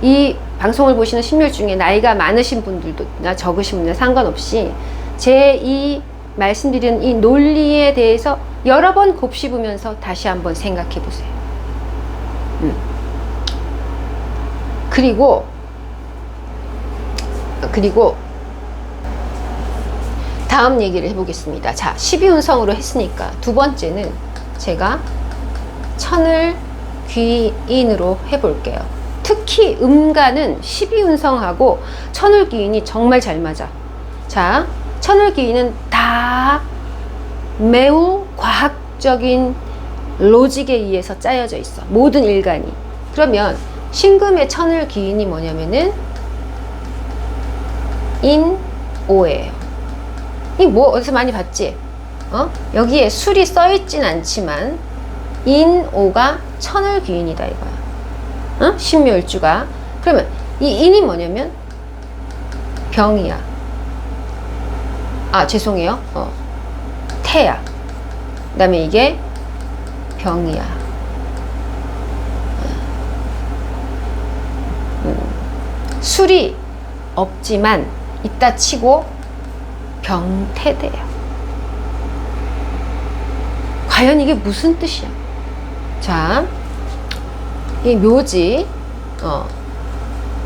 이 방송을 보시는 신묘일 중에 나이가 많으신 분들도 적으신 분들 상관없이 제 이 말씀드리는 이 논리에 대해서 여러 번 곱씹으면서 다시 한번 생각해 보세요. 그리고 다음 얘기를 해보겠습니다. 자, 12운성으로 했으니까 두 번째는 제가 천을 귀인으로 해볼게요. 특히 음가는 12운성하고 천을 귀인이 정말 잘 맞아. 자, 천을 귀인은 다 매우 과학적인 로직에 의해서 짜여져 있어. 모든 일간이. 그러면 신금의 천을 귀인이 뭐냐면은 인오예요. 이 어디서 많이 봤지? 여기에 술이 써있진 않지만 인오가 천을 귀인이다 이거야. 신묘일주가. 그러면 이 인이 뭐냐면 병이야. 죄송해요. 태야. 그 다음에 이게 병이야. 술이 없지만 있다 치고 병태대야. 과연 이게 무슨 뜻이야? 자, 이 묘지,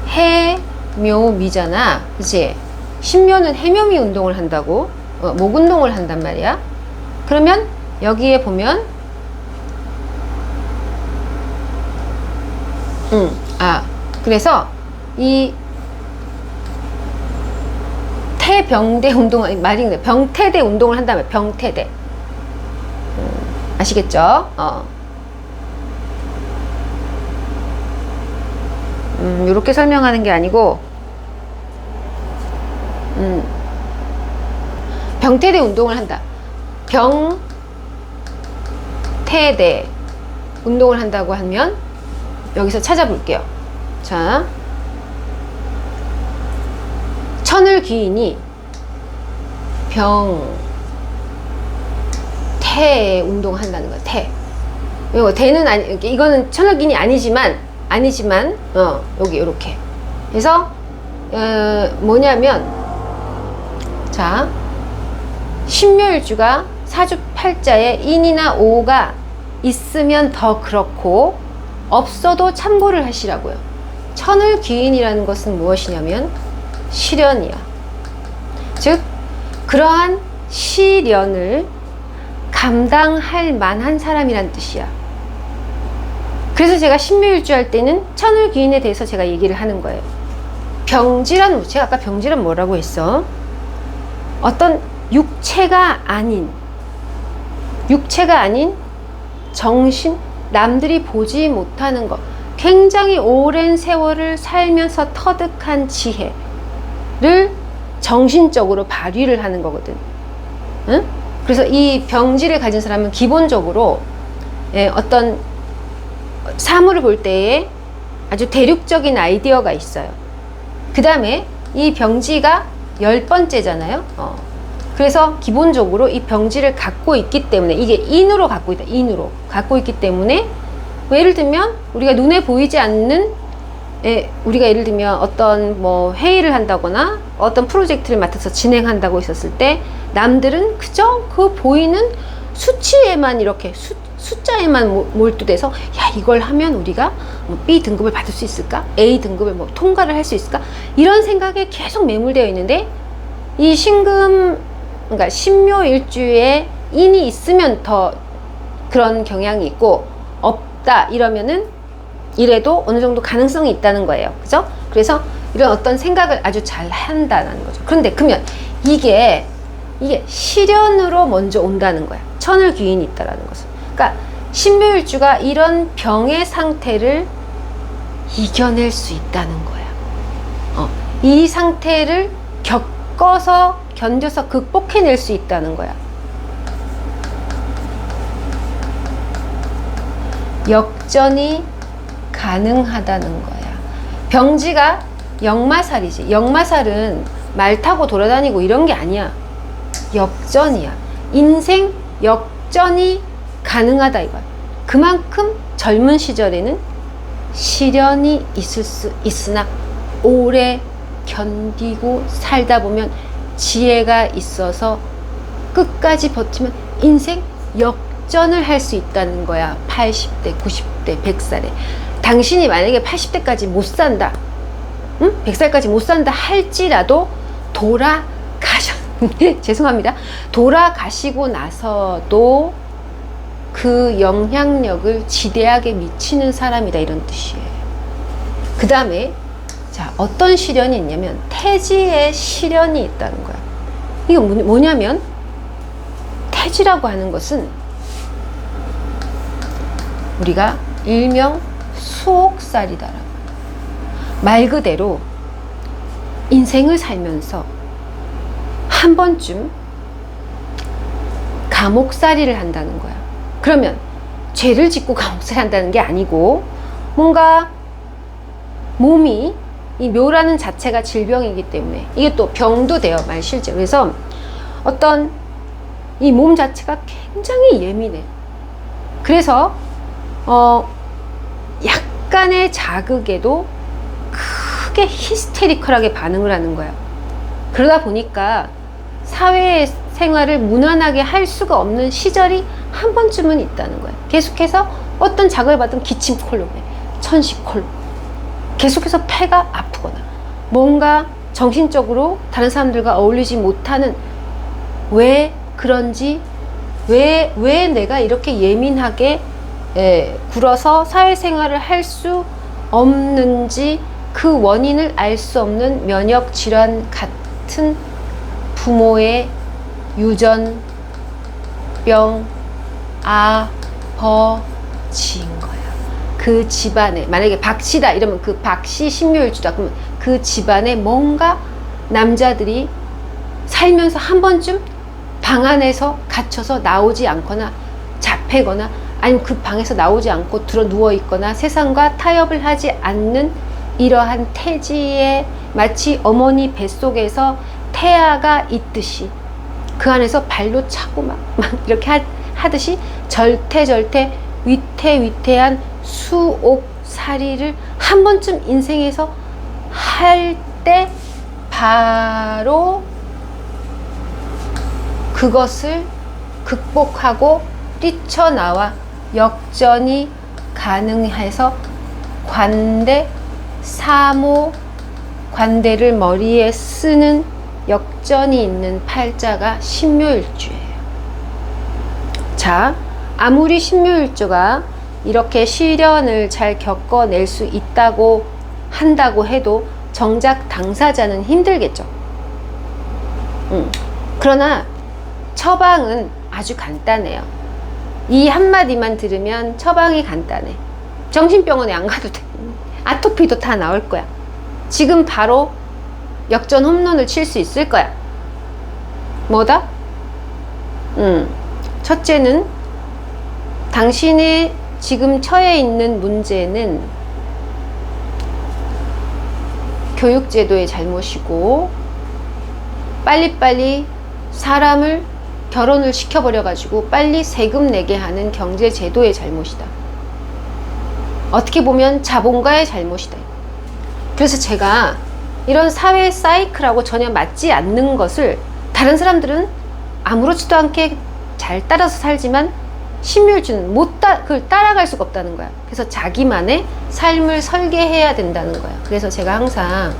해, 묘, 미잖아. 그치? 신묘는 해묘미 운동을 한다고, 목 운동을 한단 말이야. 그러면 여기에 보면, 그래서 이 태병대 운동, 말이 병태대 운동을 한다면 병태대. 아시겠죠? 요렇게 설명하는 게 아니고, 병태대 운동을 한다. 병태대 운동을 한다고 하면, 여기서 찾아볼게요. 자, 천을귀인이 병태 운동을 한다는 거야. 태. 이거 대는 아니, 이거는 천을귀인이 아니지만 여기 이렇게. 그래서 뭐냐면, 자, 신묘일주가 사주팔자에 인이나 오가 있으면 더 그렇고 없어도 참고를 하시라고요. 천을귀인이라는 것은 무엇이냐면 시련이야. 즉 그러한 시련을 감당할 만한 사람이란 뜻이야. 그래서 제가 신묘일주 할 때는 천을귀인에 대해서 제가 얘기를 하는 거예요. 병지란, 제가 아까 병지란 뭐라고 했어? 어떤 육체가 아닌 정신, 남들이 보지 못하는 것, 굉장히 오랜 세월을 살면서 터득한 지혜를 정신적으로 발휘를 하는 거거든. 응? 그래서 이 병지를 가진 사람은 기본적으로 어떤 사물을 볼 때에 아주 대륙적인 아이디어가 있어요. 그 다음에 이 병지가 10번째잖아요. 그래서 기본적으로 이 병지를 갖고 있기 때문에, 이게 인으로 갖고 있다. 인으로 갖고 있기 때문에, 예를 들면 우리가 눈에 보이지 않는, 우리가 예를 들면 어떤 뭐 회의를 한다거나 어떤 프로젝트를 맡아서 진행한다고 있었을 때, 남들은 그저 그 보이는 수치에만 이렇게 숫자에만 몰두돼서, 야, 이걸 하면 우리가 뭐 B 등급을 받을 수 있을까? A 등급을 뭐 통과를 할 수 있을까? 이런 생각에 계속 매몰되어 있는데, 이 그러니까 신묘일주에 인이 있으면 더 그런 경향이 있고, 없다 이러면은 이래도 어느 정도 가능성이 있다는 거예요. 그죠? 그래서 이런 어떤 생각을 아주 잘 한다는 거죠. 그런데 그러면 이게 시련으로 먼저 온다는 거야. 천을귀인이 있다라는 것은. 그러니까 신묘일주가 이런 병의 상태를 이겨낼 수 있다는 거야. 이 상태를 견뎌서 극복해낼 수 있다는 거야. 역전이 가능하다는 거야. 병지가 역마살이지. 역마살은 말 타고 돌아다니고 이런 게 아니야. 역전이야. 인생 역전이 가능하다 이거야. 그만큼 젊은 시절에는 시련이 있을 수 있으나 오래 견디고 살다 보면 지혜가 있어서 끝까지 버티면 인생 역전을 할 수 있다는 거야. 80대, 90대, 100살에. 당신이 만약에 80대까지 못 산다, 100살까지 못 산다 할지라도 죄송합니다. 돌아가시고 나서도 그 영향력을 지대하게 미치는 사람이다, 이런 뜻이에요. 그 다음에 자, 어떤 시련이 있냐면 태지의 시련이 있다는 거야. 이게 뭐냐면, 태지라고 하는 것은 우리가 일명 수옥살이다라고. 말 그대로 인생을 살면서 한 번쯤 감옥살이를 한다는 거야. 그러면 죄를 짓고 감옥살이 한다는 게 아니고, 뭔가 몸이, 이 묘라는 자체가 질병이기 때문에 이게 또 병도 돼요, 말 실제로. 그래서 어떤 이 몸 자체가 굉장히 예민해. 그래서 약간의 자극에도 크게 히스테리컬하게 반응을 하는 거야. 그러다 보니까 사회 생활을 무난하게 할 수가 없는 시절이 한 번쯤은 있다는 거야. 계속해서 어떤 자극을 받으면 기침콜로 해. 천식콜로. 계속해서 폐가 아프거나 뭔가 정신적으로 다른 사람들과 어울리지 못하는, 왜 그런지, 왜 내가 이렇게 예민하게 굴어서 사회생활을 할 수 없는지 그 원인을 알 수 없는 면역질환 같은 부모의 유전병 아버지인 거야. 그 집안에 만약에 박씨다 이러면 그 박씨 신묘일주다 그러면 그 집안에 뭔가 남자들이 살면서 한 번쯤 방 안에서 갇혀서 나오지 않거나 잡히거나 아니면 그 방에서 나오지 않고 들어 누워 있거나 세상과 타협을 하지 않는 이러한 태지에 마치 어머니 뱃속에서 태아가 있듯이 그 안에서 발로 차고 막 이렇게 하듯이 절대 위태위태한 수옥살이를 한 번쯤 인생에서 할 때 바로 그것을 극복하고 뛰쳐나와 역전이 가능해서 관대, 사모, 관대를 머리에 쓰는 역전이 있는 팔자가 신묘일주예요. 자, 아무리 신묘일주가 이렇게 시련을 잘 겪어낼 수 있다고 한다고 해도 정작 당사자는 힘들겠죠. 그러나 처방은 아주 간단해요. 이 한마디만 들으면 처방이 간단해. 정신병원에 안 가도 돼. 아토피도 다 나올 거야. 지금 바로 역전 홈런을 칠 수 있을 거야. 뭐다? 첫째는 당신이 지금 처해 있는 문제는 교육제도의 잘못이고 빨리빨리 사람을 결혼을 시켜버려 가지고 빨리 세금 내게 하는 경제제도의 잘못이다. 어떻게 보면 자본가의 잘못이다. 그래서 제가 이런 사회 사이클하고 전혀 맞지 않는 것을 다른 사람들은 아무렇지도 않게 잘 따라서 살지만 신묘일주는 그걸 따라갈 수가 없다는 거야. 그래서 자기만의 삶을 설계해야 된다는 거야. 그래서 제가 항상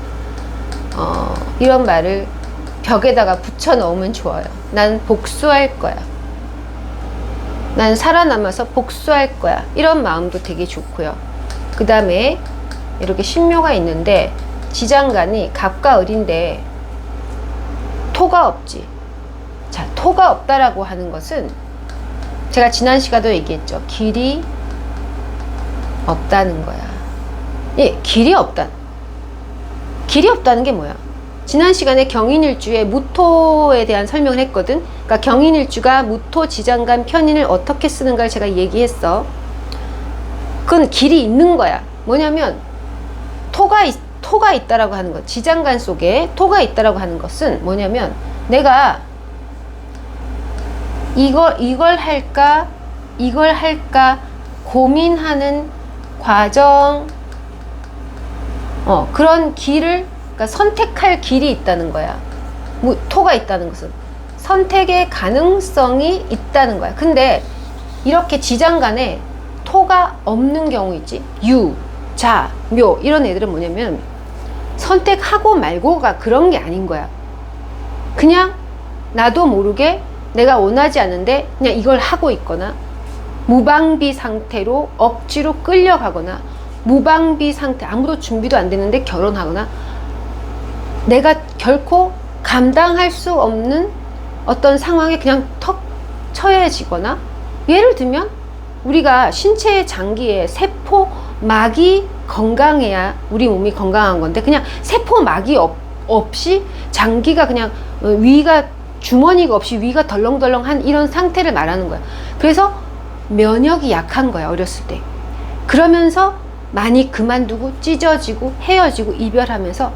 이런 말을 벽에다가 붙여 넣으면 좋아요. 난 복수할 거야. 난 살아남아서 복수할 거야. 이런 마음도 되게 좋고요. 그 다음에 이렇게 신묘가 있는데 지장간이 갑과 을인데 토가 없지. 자, 토가 없다라고 하는 것은 제가 지난 시간도 얘기했죠. 길이 없다는 거야. 예, 길이 없다는 게 뭐야? 지난 시간에 경인일주의 무토에 대한 설명을 했거든. 그러니까 경인일주가 무토 지장간 편인을 어떻게 쓰는가를 제가 얘기했어. 그건 길이 있는 거야. 뭐냐면 토가 있다라고 하는 것, 지장간 속에 토가 있다라고 하는 것은 뭐냐면 내가 이걸 할까 고민하는 과정, 그런 길을, 그러니까 선택할 길이 있다는 거야. 토가 있다는 것은 선택의 가능성이 있다는 거야. 근데 이렇게 지장간에 토가 없는 경우 있지. 유, 자, 묘 이런 애들은 뭐냐면 선택하고 말고가 그런 게 아닌 거야. 그냥 나도 모르게 내가 원하지 않는데 그냥 이걸 하고 있거나 무방비 상태로 억지로 끌려가거나 무방비 상태, 아무도 준비도 안 됐는데 결혼하거나 내가 결코 감당할 수 없는 어떤 상황에 그냥 턱 처해지거나, 예를 들면 우리가 신체의 장기에 세포막이 건강해야 우리 몸이 건강한 건데 그냥 세포막이 없이 장기가 그냥 위가 주머니가 없이 위가 덜렁덜렁한 이런 상태를 말하는 거야. 그래서 면역이 약한 거야, 어렸을 때. 그러면서 많이 그만두고 찢어지고 헤어지고 이별하면서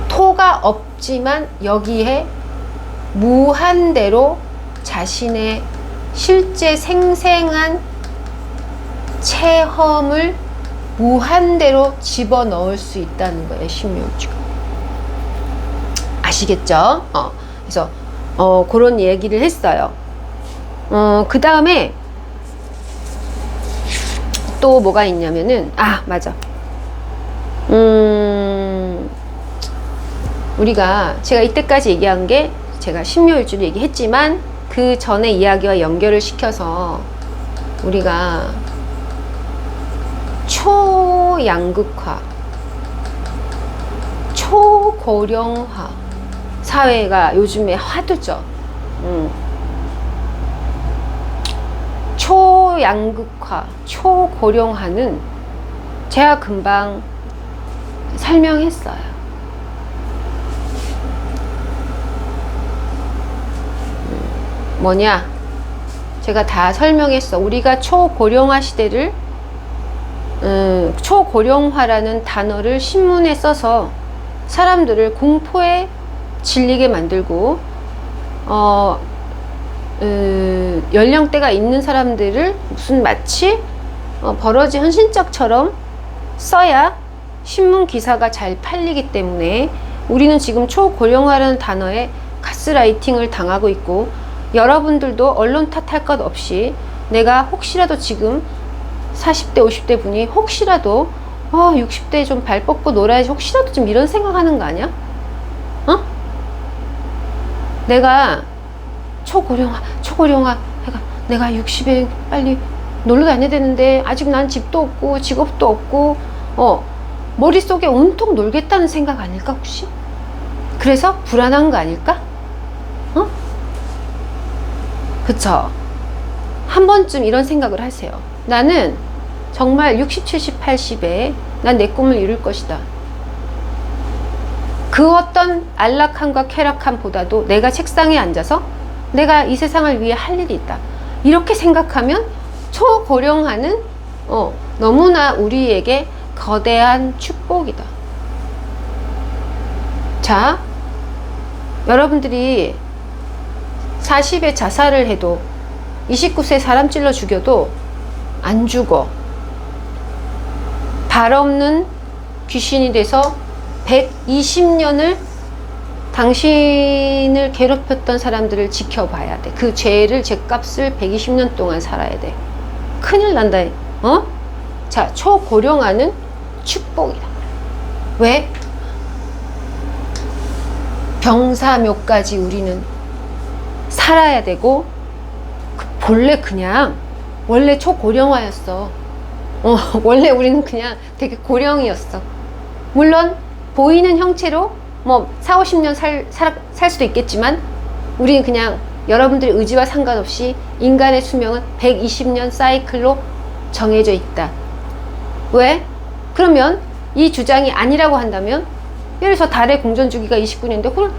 토가 없지만 여기에 무한대로 자신의 실제 생생한 체험을 무한대로 집어넣을 수 있다는 거예요, 신묘일주가. 아시겠죠? 그래서 그런 얘기를 했어요. 그 다음에 또 뭐가 있냐면은, 아, 맞아. 우리가, 제가 이때까지 얘기한 게, 제가 신묘일주를 얘기했지만, 그 전의 이야기와 연결을 시켜서, 우리가 초양극화, 초고령화 사회가 요즘에 화두죠. 초양극화, 초고령화는 제가 금방 설명했어요. 뭐냐? 제가 다 설명했어. 우리가 초고령화 시대를, 초고령화라는 단어를 신문에 써서 사람들을 공포에 질리게 만들고, 연령대가 있는 사람들을 무슨 마치 버러지 헌신짝처럼 써야 신문 기사가 잘 팔리기 때문에 우리는 지금 초고령화라는 단어에 가스라이팅을 당하고 있고, 여러분들도 언론 탓할 것 없이 내가 혹시라도 지금 40대 50대 분이 혹시라도 60대에 좀 발 뻗고 놀아야지 혹시라도 좀 이런 생각하는 거 아니야? 내가 초고령화 내가 60에 빨리 놀러 다녀야 되는데 아직 난 집도 없고 직업도 없고 머릿속에 온통 놀겠다는 생각 아닐까 혹시? 그래서 불안한 거 아닐까? 그쵸? 한 번쯤 이런 생각을 하세요. 나는 정말 60, 70, 80에 난 내 꿈을 이룰 것이다. 그 어떤 안락함과 쾌락함보다도 내가 책상에 앉아서 내가 이 세상을 위해 할 일이 있다. 이렇게 생각하면 초고령화는 너무나 우리에게 거대한 축복이다. 자, 여러분들이 40에 자살을 해도 29세 사람 찔러 죽여도 안 죽어. 발 없는 귀신이 돼서 120년을 당신을 괴롭혔던 사람들을 지켜봐야 돼. 그 죄값을 120년 동안 살아야 돼. 큰일 난다. 자, 초고령화는 축복이다. 왜? 병사묘까지 우리는 살아야 되고, 원래 초고령화였어. 원래 우리는 그냥 되게 고령이었어. 물론 보이는 형체로 뭐 4, 50년 살 수도 있겠지만 우리는 그냥 여러분들의 의지와 상관없이 인간의 수명은 120년 사이클로 정해져 있다. 왜? 그러면 이 주장이 아니라고 한다면, 예를 들어서 달의 공전 주기가 29년인데 그럼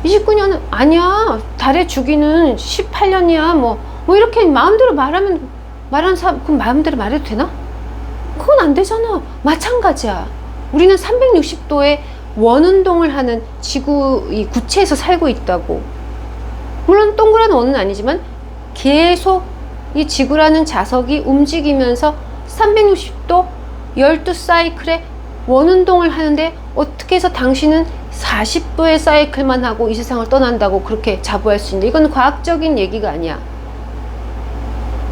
29년은 아니야. 달의 주기는 18년이야. 뭐 이렇게 마음대로 말하는 사람, 그럼 마음대로 말해도 되나? 그건 안 되잖아. 마찬가지야. 우리는 360도의 원운동을 하는 지구 이 구체에서 살고 있다고. 물론 동그란 원은 아니지만 계속 이 지구라는 자석이 움직이면서 360도 12사이클의 원운동을 하는데 어떻게 해서 당신은 40도의 사이클만 하고 이 세상을 떠난다고 그렇게 자부할 수 있는데, 이건 과학적인 얘기가 아니야.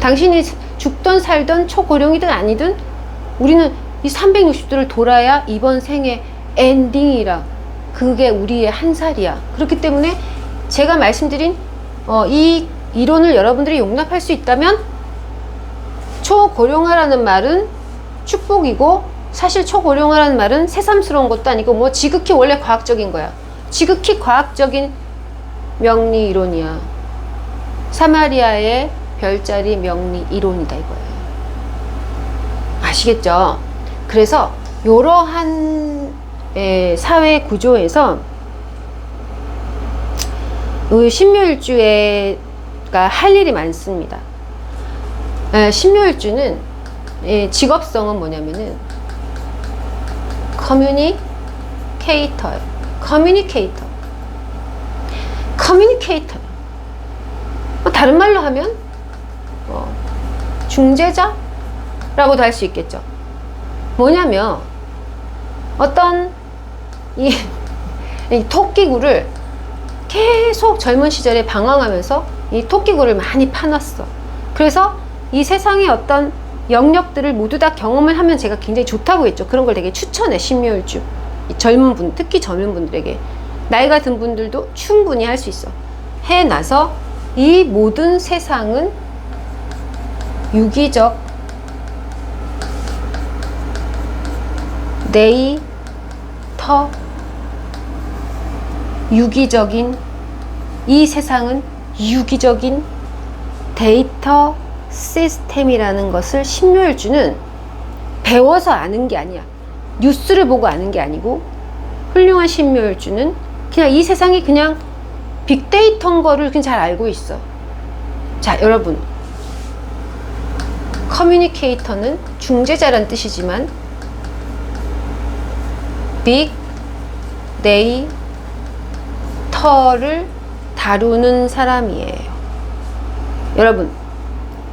당신이 죽던 살던 초고령이든 아니든 우리는 이 360도를 돌아야 이번 생의 엔딩이라. 그게 우리의 한 살이야. 그렇기 때문에 제가 말씀드린 이 이론을 여러분들이 용납할 수 있다면 초고령화라는 말은 축복이고, 사실 초고령화라는 말은 새삼스러운 것도 아니고 뭐 지극히 원래 과학적인 거야. 지극히 과학적인 명리 이론이야. 사마리아의 별자리 명리 이론이다 이거예요. 아시겠죠? 그래서 이러한 사회 구조에서 신묘일주가 할 일이 많습니다. 신묘일주는 직업성은 뭐냐면은 커뮤니케이터예요. 커뮤니케이터. 다른 말로 하면 중재자라고도 할 수 있겠죠. 뭐냐면 어떤 이 토끼굴을 계속 젊은 시절에 방황하면서 이 토끼굴을 많이 파놨어. 그래서 이 세상의 어떤 영역들을 모두 다 경험을 하면 제가 굉장히 좋다고 했죠. 그런 걸 되게 추천해, 신묘일주. 젊은 분, 특히 젊은 분들에게. 나이 같은 분들도 충분히 할 수 있어. 해놔서 이 모든 세상은 유기적 데이터, 유기적인, 이 세상은 유기적인 데이터 시스템이라는 것을 신묘일주는 배워서 아는 게 아니야. 뉴스를 보고 아는 게 아니고, 훌륭한 신묘일주는 그냥 이 세상이 그냥 빅데이터인 거를 그냥 잘 알고 있어. 자, 여러분, 커뮤니케이터는 중재자란 뜻이지만 빅 데이터를 다루는 사람이에요. 여러분,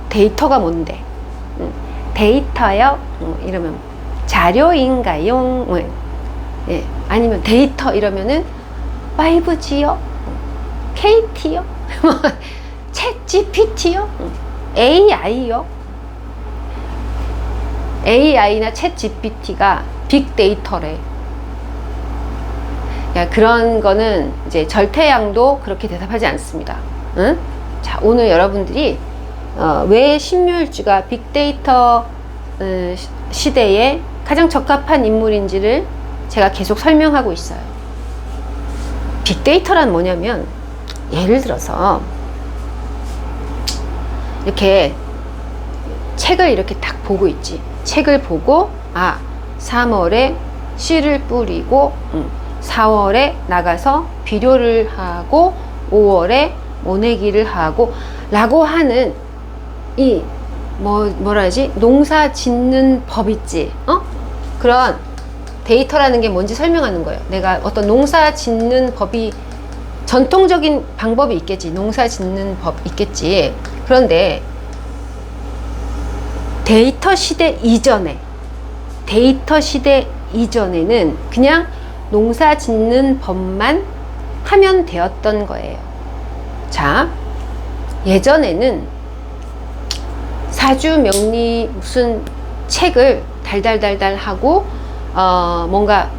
데이터가 뭔데? 데이터요? 이러면 자료인가요? 예. 아니면 데이터 이러면은 5G요? KT요? 챗 GPT요? AI요? AI나 챗 GPT가 빅데이터래. 야, 그런 거는 이제 절대양도 그렇게 대답하지 않습니다. 응? 자, 오늘 여러분들이 왜 신묘일주가 빅데이터 시대에 가장 적합한 인물인지를 제가 계속 설명하고 있어요. 빅데이터란 뭐냐면, 예를 들어서 이렇게 책을 이렇게 딱 보고 있지. 책을 보고 3월에 씨를 뿌리고 4월에 나가서 비료를 하고 5월에 모내기를 하고 라고 하는 이 뭐라 하지? 농사 짓는 법 있지. 그런 데이터라는 게 뭔지 설명하는 거예요. 내가 어떤 농사 짓는 법이, 전통적인 방법이 있겠지. 농사 짓는 법 있겠지. 그런데 데이터 시대 이전에는 그냥 농사 짓는 법만 하면 되었던 거예요. 자, 예전에는 사주명리 무슨 책을 달달달달 하고 뭔가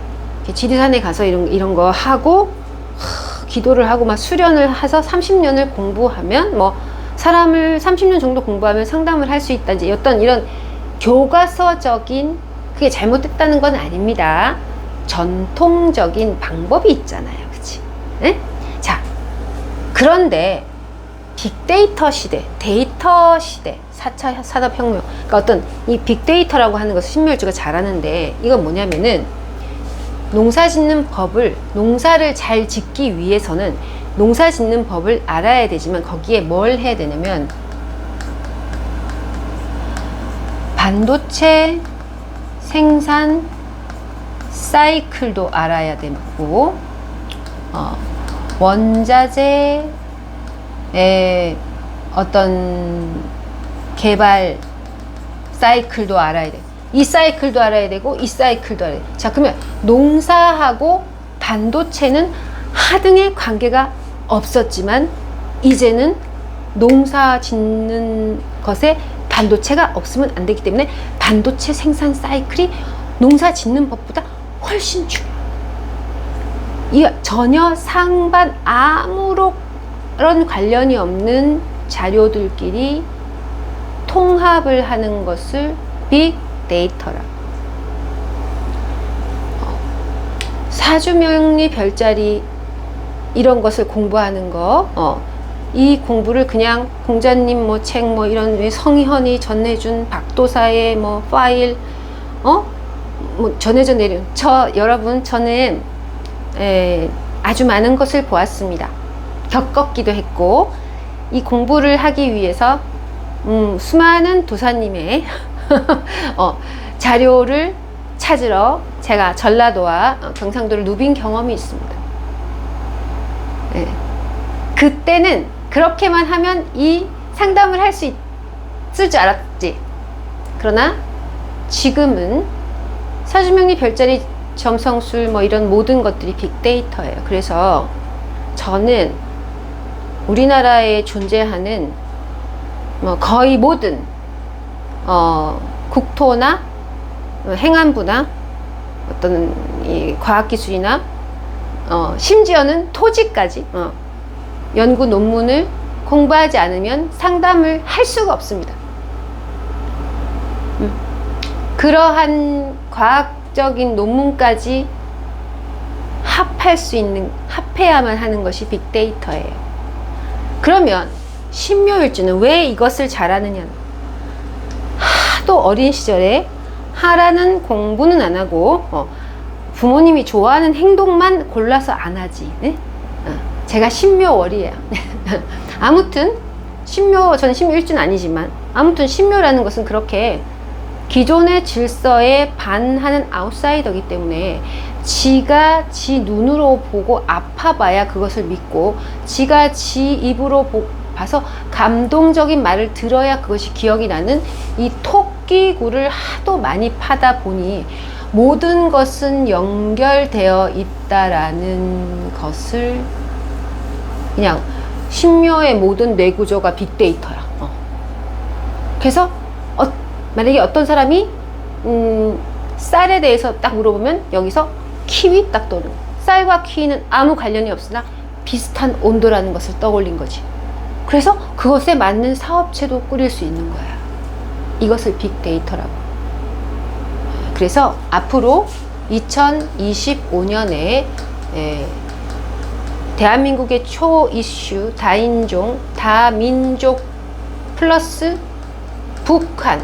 지리산에 가서 이런 거 하고 기도를 하고 막 수련을 해서 30년을 공부하면 사람을 30년 정도 공부하면 상담을 할 수 있다. 이제 어떤 이런 교과서적인, 그게 잘못됐다는 건 아닙니다. 전통적인 방법이 있잖아요. 그치? 네? 자, 그런데 빅데이터 시대, 데이터 시대, 4차 산업혁명, 그러니까 어떤 이 빅데이터라고 하는 것을 신묘일주가 잘하는데, 이건 뭐냐면은 농사 짓는 법을, 농사를 잘 짓기 위해서는 농사 짓는 법을 알아야 되지만 거기에 뭘 해야 되냐면 반도체 생산 사이클도 알아야 되고 원자재의 어떤 개발 사이클도 알아야 돼. 이 사이클도 알아야 되고 이 사이클도 알아야 돼. 자, 그러면 농사하고 반도체는 하등의 관계가 없었지만 이제는 농사 짓는 것에 반도체가 없으면 안 되기 때문에 반도체 생산 사이클이 농사 짓는 법보다 훨씬 중요해요. 이 전혀 상반 아무런 관련이 없는 자료들끼리 통합을 하는 것을 빅데이터라. 사주명리 별자리 이런 것을 공부하는 거, 이 공부를 그냥 공자님 책 이런 성희헌이 전해준 박도사의 파일, 전해져 내린 여러분, 저는 아주 많은 것을 보았습니다. 겪었기도 했고, 이 공부를 하기 위해서 수많은 도사님의 자료를 찾으러 제가 전라도와 경상도를 누빈 경험이 있습니다. 그때는 그렇게만 하면 이 상담을 할 수 있을 줄 알았지. 그러나 지금은 사주명리 별자리 점성술 이런 모든 것들이 빅데이터예요. 그래서 저는 우리나라에 존재하는 거의 모든 국토나 행안부나 어떤 이 과학기술이나 심지어는 토지까지 연구 논문을 공부하지 않으면 상담을 할 수가 없습니다. 그러한 과학적인 논문까지 합해야만 하는 것이 빅데이터예요. 그러면 신묘일주는 왜 이것을 잘하느냐? 하도 어린 시절에 하라는 공부는 안 하고 부모님이 좋아하는 행동만 골라서 안 하지. 네? 제가 신묘월이에요. 아무튼 저는 신묘일주는 아니지만 아무튼 신묘라는 것은 그렇게 기존의 질서에 반하는 아웃사이더이기 때문에 지가 지 눈으로 보고 아파봐야 그것을 믿고 지가 지 입으로 봐서 감동적인 말을 들어야 그것이 기억이 나는 이 토끼굴을 하도 많이 파다 보니 모든 것은 연결되어 있다라는 것을 그냥 신묘의 모든 뇌구조가 빅데이터야. 그래서 만약에 어떤 사람이 쌀에 대해서 딱 물어보면 여기서 키위 딱 떠오르는 거야. 쌀과 키위는 아무 관련이 없으나 비슷한 온도라는 것을 떠올린 거지. 그래서 그것에 맞는 사업체도 꾸릴 수 있는 거야. 이것을 빅데이터라고. 그래서 앞으로 2025년에 대한민국의 초 이슈 다인종, 다민족 플러스 북한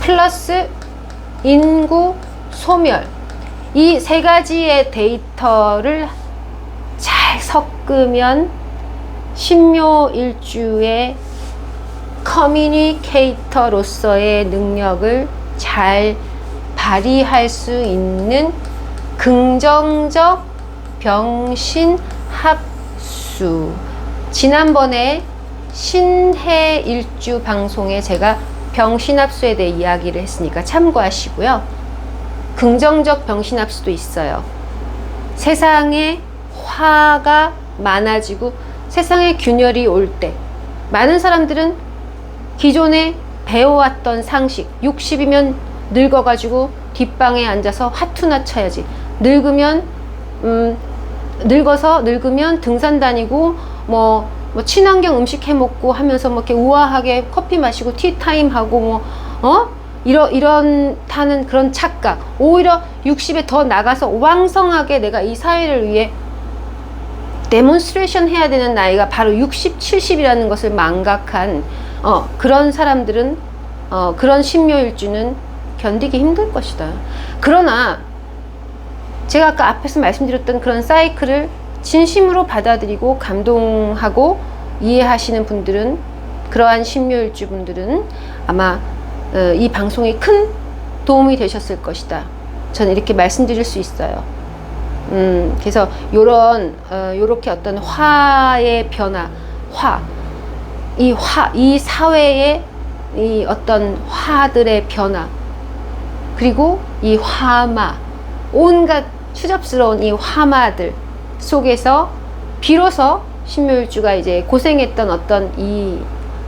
플러스 인구 소멸, 이 세 가지의 데이터를 잘 섞으면 신묘일주의 커뮤니케이터로서의 능력을 잘 발휘할 수 있는 긍정적 병신합수. 지난번에 신해일주 방송에 제가 병신합수에 대해 이야기를 했으니까 참고하시고요. 긍정적 병신합수도 있어요. 세상에 화가 많아지고 세상에 균열이 올 때 많은 사람들은 기존에 배워왔던 상식, 60이면 늙어가지고 뒷방에 앉아서 화투나 쳐야지, 늙으면 등산 다니고 뭐 친환경 음식 해 먹고 하면서 뭐 이렇게 우아하게 커피 마시고 티타임 하고 이런 타는 그런 착각, 오히려 60에 더 나가서 왕성하게 내가 이 사회를 위해 데몬스트레이션 해야 되는 나이가 바로 60, 70이라는 것을 망각한 그런 사람들은 그런 신묘일주는 견디기 힘들 것이다. 그러나 제가 아까 앞에서 말씀드렸던 그런 사이클을 진심으로 받아들이고 감동하고 이해하시는 분들은, 그러한 신묘일주 분들은 아마 이 방송이 큰 도움이 되셨을 것이다. 저는 이렇게 말씀드릴 수 있어요. 그래서 요렇게 어떤 화의 변화, 이 사회의 이 어떤 화들의 변화, 그리고 이 화마, 온갖 추잡스러운 이 화마들 속에서 비로소 신묘일주가 이제 고생했던 어떤 이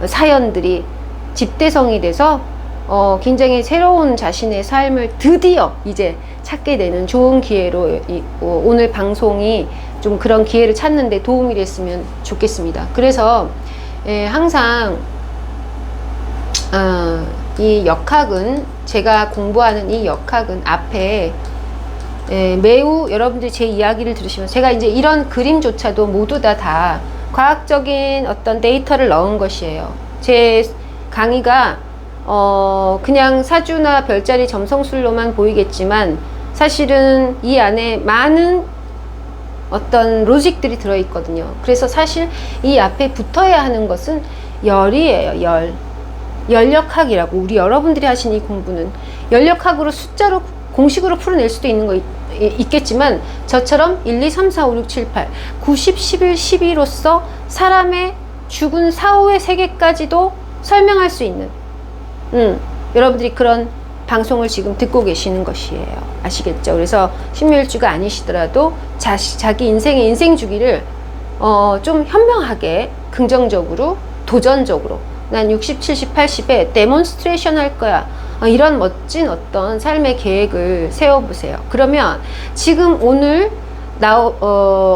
사연들이 집대성이 돼서 굉장히 새로운 자신의 삶을 드디어 이제 찾게 되는 좋은 기회로 오늘 방송이 좀 그런 기회를 찾는 데 도움이 됐으면 좋겠습니다. 그래서 항상 이 역학은, 제가 공부하는 이 역학은 앞에 매우 여러분들이 제 이야기를 들으시면, 제가 이제 이런 그림조차도 모두 다 과학적인 어떤 데이터를 넣은 것이에요. 제 강의가 그냥 사주나 별자리 점성술로만 보이겠지만 사실은 이 안에 많은 어떤 로직들이 들어있거든요. 그래서 사실 이 앞에 붙어야 하는 것은 열이에요. 열역학이라고. 우리 여러분들이 하신 이 공부는 열역학으로 숫자로 공식으로 풀어낼 수도 있겠지만 저처럼 1, 2, 3, 4, 5, 6, 7, 8, 90, 11, 12로서 사람의 죽은 사후의 세계까지도 설명할 수 있는 여러분들이 그런 방송을 지금 듣고 계시는 것이에요. 아시겠죠? 그래서 신묘일주가 아니시더라도 자기 인생의 인생 주기를 좀 현명하게 긍정적으로 도전적으로 난 60, 70, 80에 데몬스트레이션 할 거야. 이런 멋진 어떤 삶의 계획을 세워보세요. 그러면 지금 오늘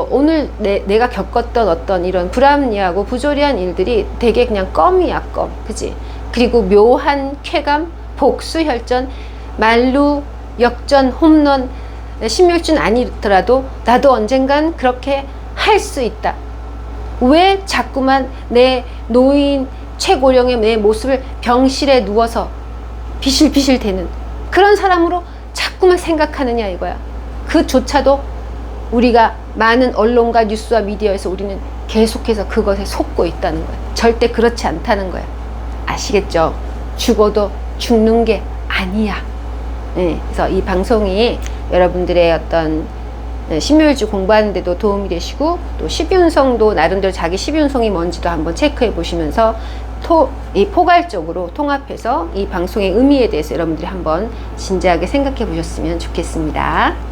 오늘 내가 겪었던 어떤 이런 불합리하고 부조리한 일들이 되게 그냥 껌이야, 껌. 그치? 그리고 묘한 쾌감, 복수 혈전, 만루, 역전, 홈런, 신묘준 아니더라도 나도 언젠간 그렇게 할 수 있다. 왜 자꾸만 내 노인 최고령의 내 모습을 병실에 누워서 비실비실 대는 그런 사람으로 자꾸만 생각하느냐 이거야. 그조차도 우리가 많은 언론과 뉴스와 미디어에서 우리는 계속해서 그것에 속고 있다는 거야. 절대 그렇지 않다는 거야. 아시겠죠? 죽어도 죽는 게 아니야. 네, 그래서 이 방송이 여러분들의 어떤 신묘일주 공부하는 데도 도움이 되시고 또 12운성도 나름대로 자기 12운성이 뭔지도 한번 체크해 보시면서 이 포괄적으로 통합해서 이 방송의 의미에 대해서 여러분들이 한번 진지하게 생각해 보셨으면 좋겠습니다.